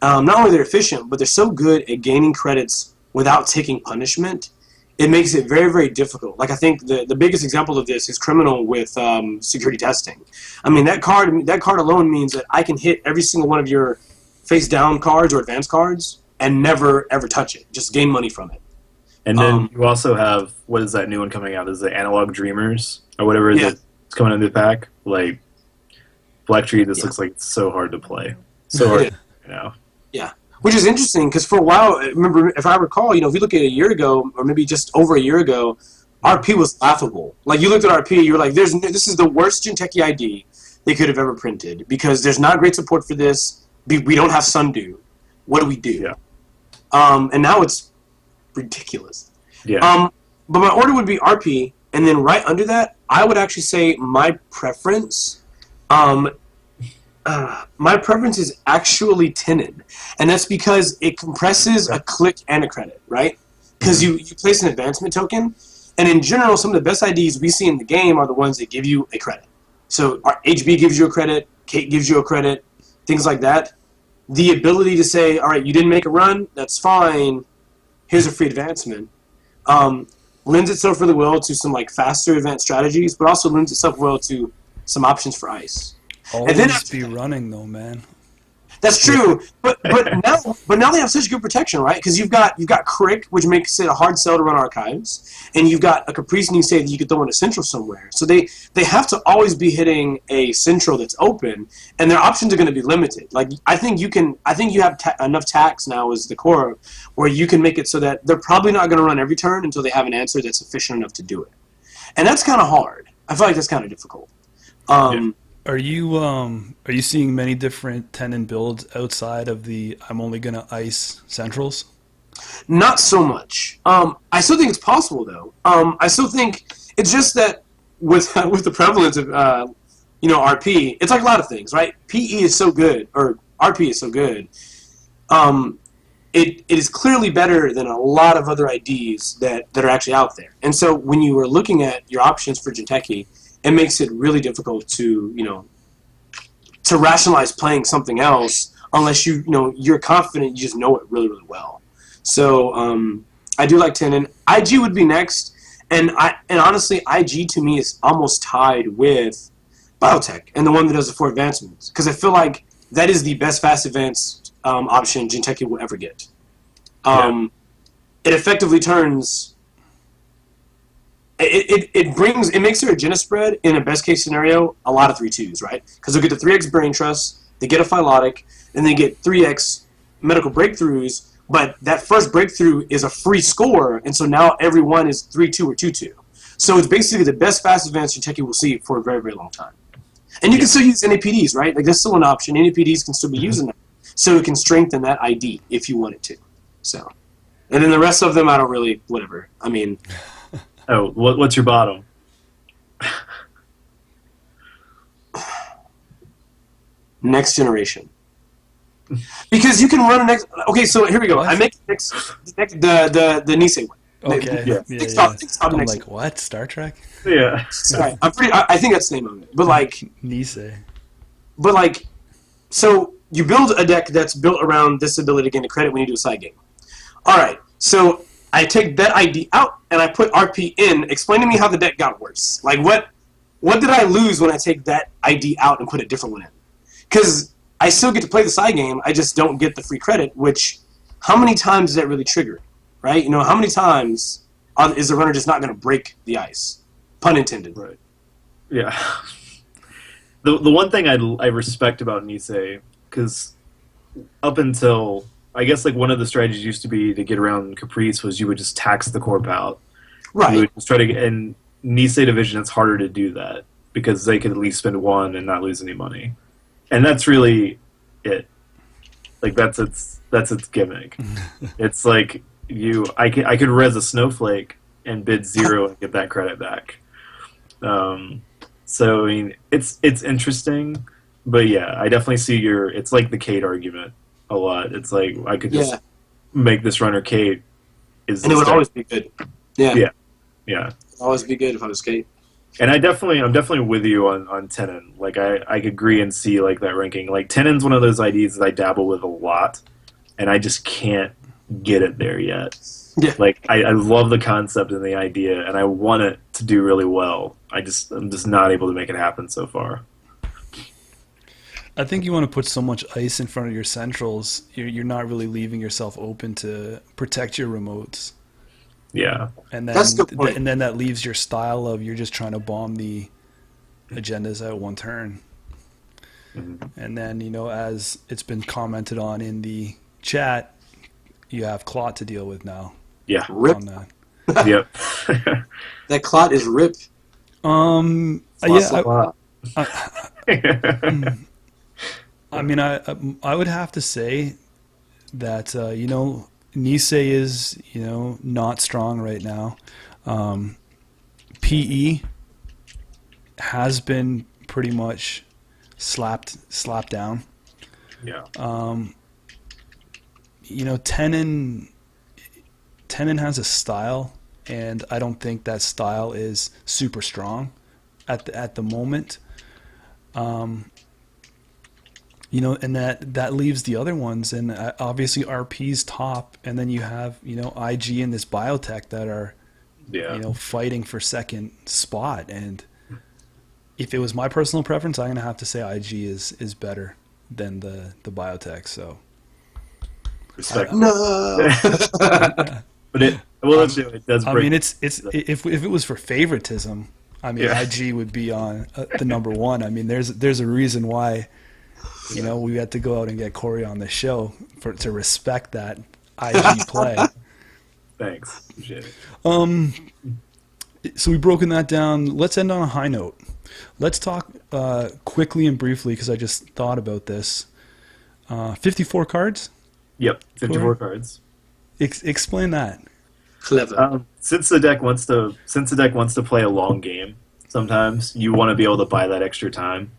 Not only they're efficient, but they're so good at gaining credits without taking punishment. It makes it very, very difficult. Like, I think the biggest example of this is Criminal with security testing. I mean, that card alone means that I can hit every single one of your face-down cards or advanced cards and never, ever touch it. Just gain money from it. And then you also have, what is that new one coming out? Is it Analog Dreamers? Or whatever it's coming into the pack? Like, Black Tree, this looks like it's so hard to play. So hard, Yeah. Which is interesting, because for a while, remember, if I recall, if you look at a year ago, or maybe just over a year ago, RP was laughable. Like, you looked at RP, you were like, this is the worst Jinteki ID they could have ever printed, because there's not great support for this. We don't have Sundew. What do we do? Yeah. And now it's ridiculous. Yeah. But my order would be RP, and then right under that, I would actually say my preference... my preference is actually Tenon, and that's because it compresses a click and a credit, right? Because you place an advancement token, and in general, some of the best IDs we see in the game are the ones that give you a credit. So our HB gives you a credit, Kate gives you a credit, things like that. The ability to say, all right, you didn't make a run, that's fine, here's a free advancement, lends itself really well to some like faster advanced strategies, but also lends itself well to some options for ice. Always be running though, man. That's true, but now they have such good protection, right? Because you've got Crick, which makes it a hard sell to run archives, and you've got a Caprice Nisei that you could throw in a central somewhere. So they have to always be hitting a central that's open, and their options are going to be limited. Like I think you have enough tax now as the core where you can make it so that they're probably not going to run every turn until they have an answer that's efficient enough to do it, and that's kind of hard. I feel like that's kind of difficult. Are you seeing many different Tenon builds outside of the I'm only gonna ice centrals? Not so much. I still think it's possible though. I still think it's just that with the prevalence of RP, it's like a lot of things, right? PE is so good, or RP is so good. It is clearly better than a lot of other IDs that are actually out there. And so when you are looking at your options for Jinteki, it makes it really difficult to rationalize playing something else unless you're confident you just know it really, really well. So I do like Tenon. IG would be next, and honestly, IG to me is almost tied with Biotech and the one that does the 4 advancements, because I feel like that is the best fast advanced option Jinteki will ever get. It effectively turns. It makes their agenda spread in a best case scenario a lot of 3-2s, right? Because they'll get the 3x Brain Trust, they get a Phylotic, and they get 3x medical breakthroughs. But that first breakthrough is a free score, and so now every one is 3-2 or 2-2. So it's basically the best fast advanced Jinteki will see for a very, very long time. And you can still use NAPDs, right? Like that's still an option. NAPDs can still be using that, so it can strengthen that ID if you want it to. So, and then the rest of them, I don't really whatever. I mean. Oh, what's your bottom? Next generation. Because you can run a next. Okay, so here we go. What? I make the Nisei one. Okay. Yeah. I'm like, what? Star Trek? Yeah. Sorry, I think that's the name of it. But like Nisei. But like, so you build a deck that's built around this ability to gain a credit when you do a side game. All right. So I take that ID out and I put RP in. Explain to me how the deck got worse. Like what did I lose when I take that ID out and put a different one in? Because I still get to play the side game. I just don't get the free credit. Which, how many times does that really trigger? Right? How many times is the runner just not going to break the ice? Pun intended. Right. Yeah. The one thing I respect about Nisei, because up until I guess like one of the strategies used to be to get around Caprice was you would just tax the corp out. Right. You would just try to in Nisei division it's harder to do that because they could at least spend 1 and not lose any money. And that's really it. Like that's its gimmick. It's like I could res a snowflake and bid 0 and get that credit back. So I mean, it's interesting, but yeah, I definitely see it's like the Kate argument a lot. It's like I could just make this runner Kate. And it would always be good. Yeah. Yeah. Yeah. It'd always be good if I was Kate. And I'm definitely with you on Tenon. Like I agree and see like that ranking. Like Tenon's one of those IDs that I dabble with a lot, and I just can't get it there yet. Yeah. Like I love the concept and the idea, and I want it to do really well. I'm just not able to make it happen so far. I think you want to put so much ice in front of your centrals, you're not really leaving yourself open to protect your remotes. Yeah. And then That's a good point. And then that leaves your style of you're just trying to bomb the agendas at one turn. Mm-hmm. And then, as it's been commented on in the chat, you have Clot to deal with now. Yeah. Rip. On that. Yep. That Clot is rip. I mean, I would have to say that Nisei is not strong right now. PE has been pretty much slapped down. Yeah. Tenon has a style, and I don't think that style is super strong at the moment. And that leaves the other ones, and obviously RP's top, and then you have IG and this biotech that are fighting for second spot. And if it was my personal preference, I'm gonna have to say IG is better than the biotech. So respect. No. But it does break. I mean, it's if it was for favoritism, I mean, IG would be on the number one. I mean, there's a reason why. We had to go out and get Corey on the show to respect that IG play. Thanks. Appreciate it. So we've broken that down. Let's end on a high note. Let's talk quickly and briefly, because I just thought about this. 54 cards? Yep, 54 Corey? cards. Explain that. Clever. Since the deck wants to play a long game, sometimes you want to be able to buy that extra time.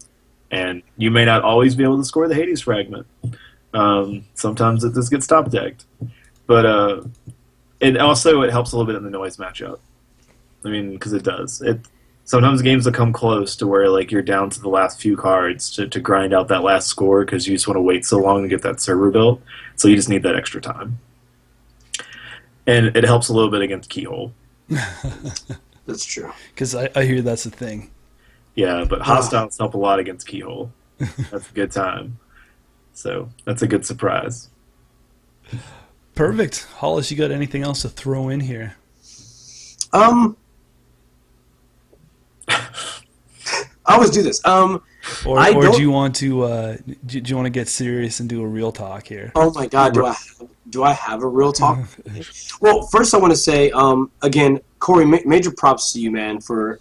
And you may not always be able to score the Hades fragment. Sometimes it just gets top decked. But it helps a little bit in the noise matchup. I mean, because it does. Sometimes games will come close to where like you're down to the last few cards to grind out that last score because you just want to wait so long to get that server built. So you just need that extra time. And it helps a little bit against Keyhole. That's true. Because I hear that's the thing. Yeah, but hostiles help a lot against Keyhole. That's a good time. So that's a good surprise. Perfect. Hollis, you got anything else to throw in here? I always do this. Or do you want to get serious and do a real talk here? Oh my God, do I have a real talk? Well, first I want to say again, Corey, major props to you, man, for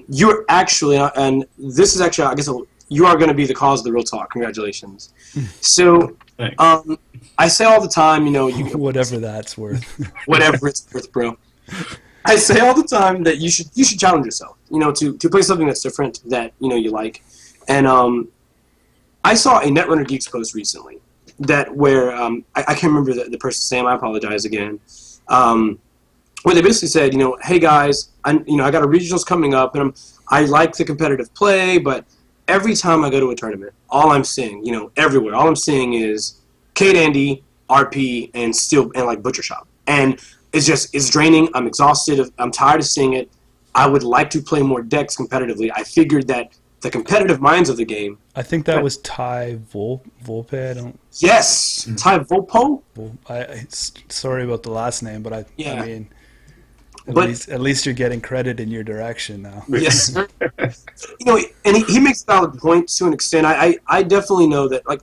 you're actually, and this is actually, I guess you are going to be the cause of the real talk. Congratulations. So, I say all the time, whatever that's worth. Whatever it's worth, bro. I say all the time that you should challenge yourself, to play something that's different that you like. And I saw a Netrunner Geeks post recently where I can't remember the person's name. I apologize again. Where they basically said, hey guys, I got a regionals coming up, and I like the competitive play, but every time I go to a tournament, all I'm seeing, everywhere, all I'm seeing is Kate Andy, RP, and like Butcher Shop, and it's draining. I'm exhausted. I'm tired of seeing it. I would like to play more decks competitively. I figured that the competitive minds of the game. I think that was Ty Volpe. Yes, Ty Volpo. Sorry about the last name, but I mean. At least you're getting credit in your direction now. Yes. And he makes a valid point to an extent. I definitely know that, like,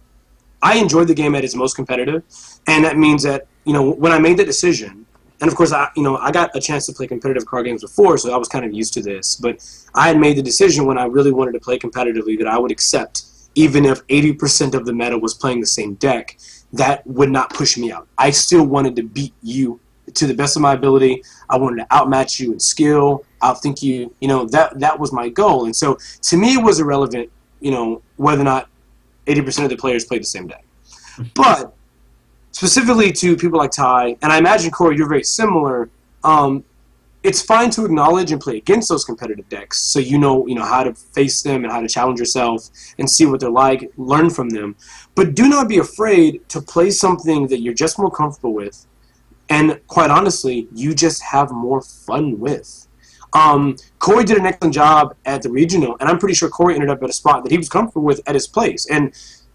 I enjoyed the game at its most competitive, and that means that, when I made the decision, and of course, I got a chance to play competitive card games before, so I was kind of used to this, but I had made the decision when I really wanted to play competitively that I would accept, even if 80% of the meta was playing the same deck, that would not push me out. I still wanted to beat you to the best of my ability. I wanted to outmatch you in skill, outthink you. That was my goal. And so to me, it was irrelevant, whether or not 80% of the players played the same deck. But specifically to people like Ty, and I imagine, Corey, you're very similar, it's fine to acknowledge and play against those competitive decks, so you know how to face them and how to challenge yourself and see what they're like, learn from them. But do not be afraid to play something that you're just more comfortable with, and quite honestly, you just have more fun with. Corey did an excellent job at the regional, and I'm pretty sure Corey ended up at a spot that he was comfortable with at his place. And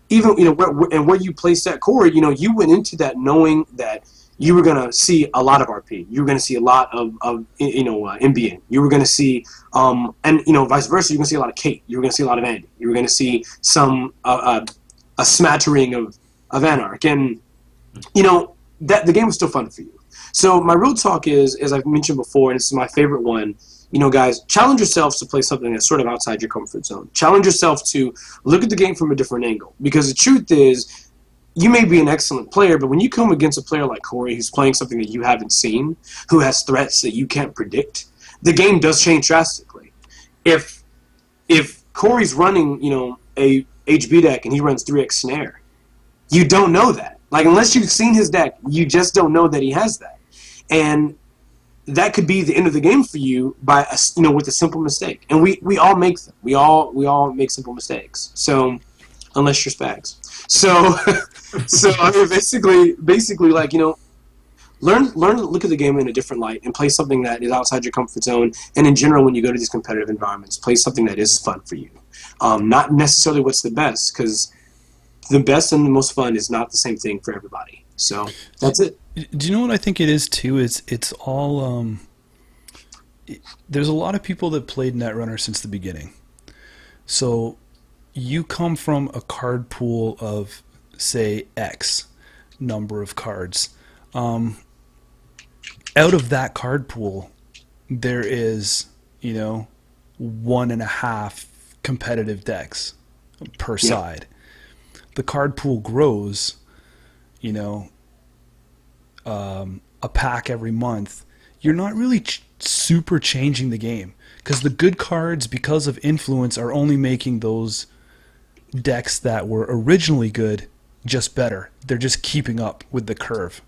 even where you placed that, Corey, you went into that knowing that you were going to see a lot of RP. You were going to see a lot of MBN. You were going to see, and vice versa, you're going to see a lot of Kate. You were going to see a lot of Andy. You were going to see some, a smattering of Anarch. And, that the game was still fun for you. So my real talk is, as I've mentioned before, and this is my favorite one, guys, challenge yourselves to play something that's sort of outside your comfort zone. Challenge yourself to look at the game from a different angle. Because the truth is, you may be an excellent player, but when you come against a player like Corey who's playing something that you haven't seen, who has threats that you can't predict, the game does change drastically. If Corey's running, a HB deck and he runs 3x snare, you don't know that. Like, unless you've seen his deck, you just don't know that he has that. And that could be the end of the game for you with a simple mistake. And we all make them. We all make simple mistakes. So, unless you're Spags. So I mean, basically, like, learn to look at the game in a different light and play something that is outside your comfort zone. And in general, when you go to these competitive environments, play something that is fun for you. Not necessarily what's the best, because the best and the most fun is not the same thing for everybody. So that's it. Do you know what I think it is too? It's all there's a lot of people that played Netrunner since the beginning. So you come from a card pool of, say, X number of cards. Out of that card pool, there is, 1.5 competitive decks per side. The card pool grows, a pack every month. You're not really super changing the game, because the good cards, because of influence, are only making those decks that were originally good just better. They're just keeping up with the curve.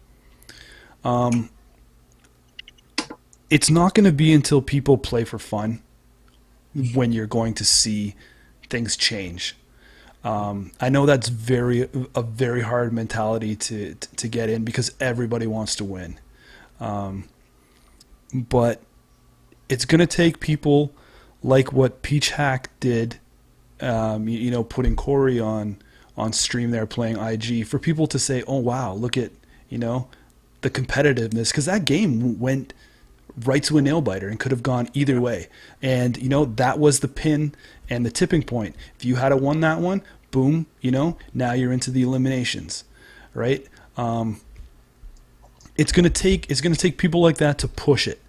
It's not going to be until people play for fun when you're going to see things change. I know that's a very hard mentality to get in, because everybody wants to win. But it's going to take people like what Peach Hack did, putting Corey on stream there playing IG, for people to say, oh, wow, look at, the competitiveness, because that game went right to a nail biter and could have gone either way. And, that was the pin and the tipping point. If you had won that one, boom, now you're into the eliminations, right? It's gonna take people like that to push it.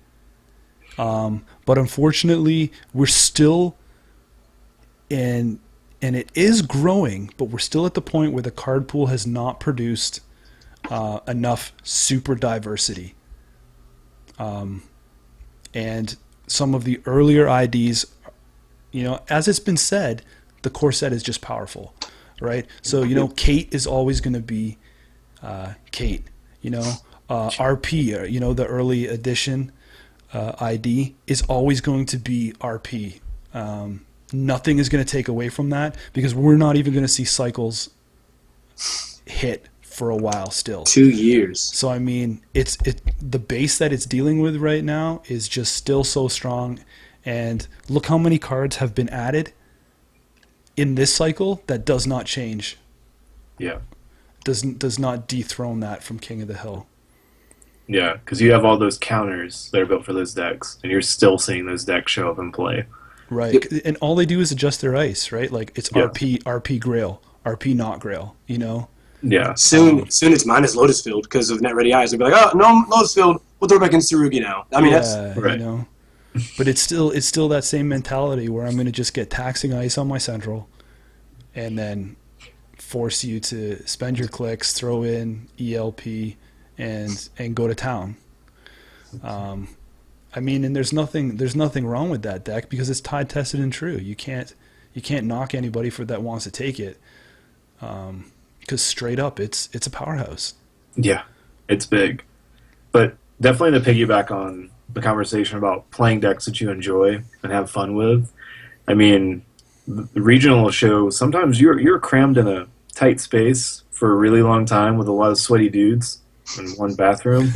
But unfortunately, we're still and it is growing, but we're still at the point where the card pool has not produced enough super diversity. And some of the earlier IDs, as it's been said, the core set is just powerful, right? So, Kate is always going to be Kate, RP, the early edition ID is always going to be RP. Nothing is going to take away from that, because we're not even going to see cycles hit for a while still. 2 years. So, I mean, the base that it's dealing with right now is just still so strong. And look how many cards have been added in this cycle that does not change. Yeah. Does not dethrone that from King of the Hill. Yeah, because you have all those counters that are built for those decks, and you're still seeing those decks show up and play. Right. And all they do is adjust their ice, right? Like, it's RP Grail, RP not Grail, Yeah. Soon it's minus Lotus Field because of Net Ready Eyes. They'll be like, oh, no Lotus Field, we'll throw back in Tsurugi now. I mean, that's right. But it's still that same mentality where I'm going to just get taxing ice on my central and then force you to spend your clicks, throw in ELP, and go to town. I mean, and there's nothing wrong with that deck because it's tide tested and true. You can't knock anybody for that wants to take it, because straight up it's a powerhouse. Yeah, it's big. But definitely to piggyback on the conversation about playing decks that you enjoy and have fun with. I mean, the regional show, sometimes you're crammed in a tight space for a really long time with a lot of sweaty dudes in one bathroom.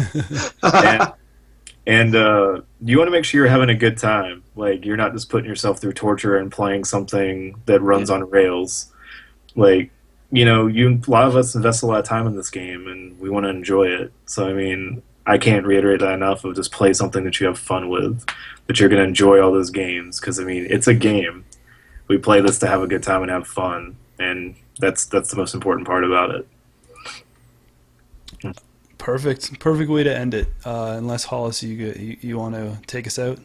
and you want to make sure you're having a good time. Like, you're not just putting yourself through torture and playing something that runs on rails. Like, a lot of us invest a lot of time in this game, and we want to enjoy it. So, I mean, I can't reiterate that enough of just play something that you have fun with, that you're going to enjoy all those games. Because, I mean, it's a game. We play this to have a good time and have fun, and that's the most important part about it. Perfect way to end it. Unless Hollis, you want to take us out?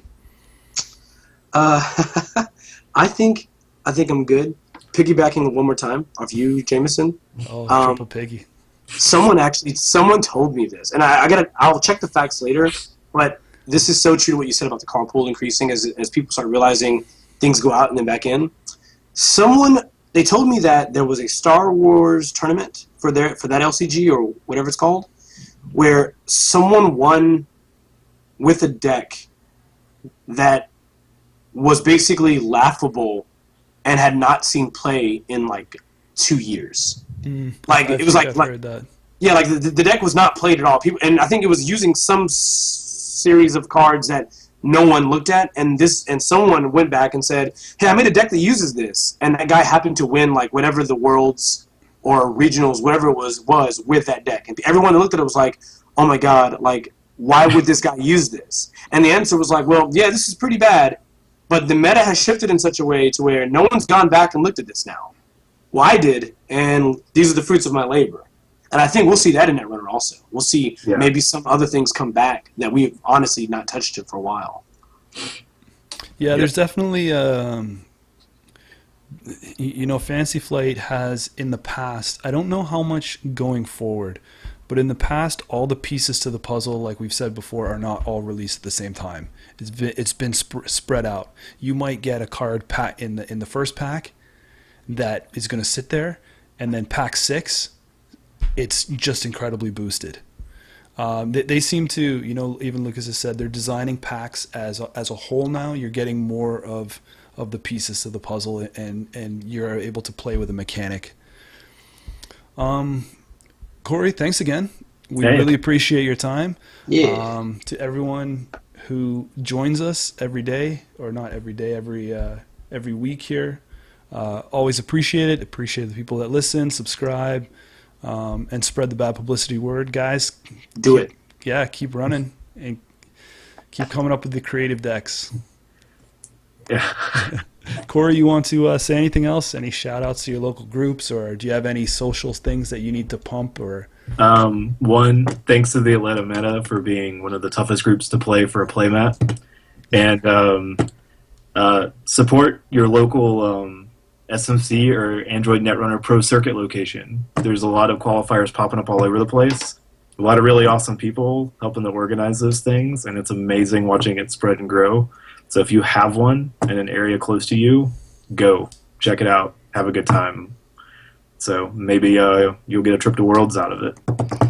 I think I'm good. Piggybacking one more time off you, Jameson. Oh, triple piggy. Someone told me this, and I'll check the facts later. But this is so true to what you said about the card pool increasing as people start realizing things go out and then back in. They told me that there was a Star Wars tournament for that LCG or whatever it's called, where someone won with a deck that was basically laughable and had not seen play in like 2 years. It was like heard that. Yeah, like the deck was not played at all. And I think it was using some series of cards that no one looked at, and someone went back and said, "Hey, I made a deck that uses this," and that guy happened to win like whatever the Worlds or Regionals, whatever it was with that deck, and everyone that looked at it was like, "Oh my God, like why would this guy use this?" And the answer was like, "Well, yeah, this is pretty bad, but the meta has shifted in such a way to where no one's gone back and looked at this now. Well, I did, and these are the fruits of my labor." And I think we'll see that in Netrunner also. We'll see maybe some other things come back that we've honestly not touched it for a while. Yeah, there's definitely, Fantasy Flight has in the past, I don't know how much going forward, but in the past, all the pieces to the puzzle, like we've said before, are not all released at the same time. It's been spread out. You might get a card pack in the first pack that is going to sit there, and then pack 6, it's just incredibly boosted. They seem to, even Lucas has said, they're designing packs as a whole now. You're getting more of the pieces to the puzzle, and you're able to play with a mechanic. Corey, thanks again. We really appreciate your time. Yeah. To everyone who joins us every day, or not every day, every week here, always appreciate it. Appreciate the people that listen, subscribe, and spread the Bad Publicity word, guys. Do it. Yeah, keep running and keep coming up with the creative decks. Yeah. Corey, you want to say anything else? Any shout outs to your local groups, or do you have any social things that you need to pump? Or one, thanks to the Atlanta Meta for being one of the toughest groups to play for a playmat, and support your local SMC or Android Netrunner Pro Circuit location. There's a lot of qualifiers popping up all over the place. A lot of really awesome people helping to organize those things, and it's amazing watching it spread and grow. So if you have one in an area close to you, go. Check it out. Have a good time. So maybe you'll get a trip to Worlds out of it.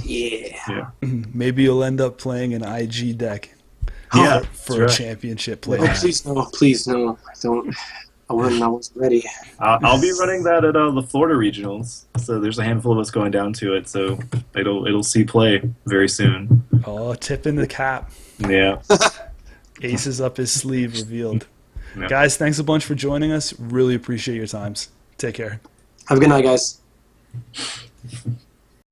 Yeah. Maybe you'll end up playing an IG deck for a championship play. Oh, please no. I don't. I wasn't ready. I'll be running that at the Florida Regionals. So there's a handful of us going down to it. So it'll see play very soon. Oh, tip in the cap. Yeah. Aces up his sleeve revealed. Yeah. Guys, thanks a bunch for joining us. Really appreciate your times. Take care. Have a good night, guys.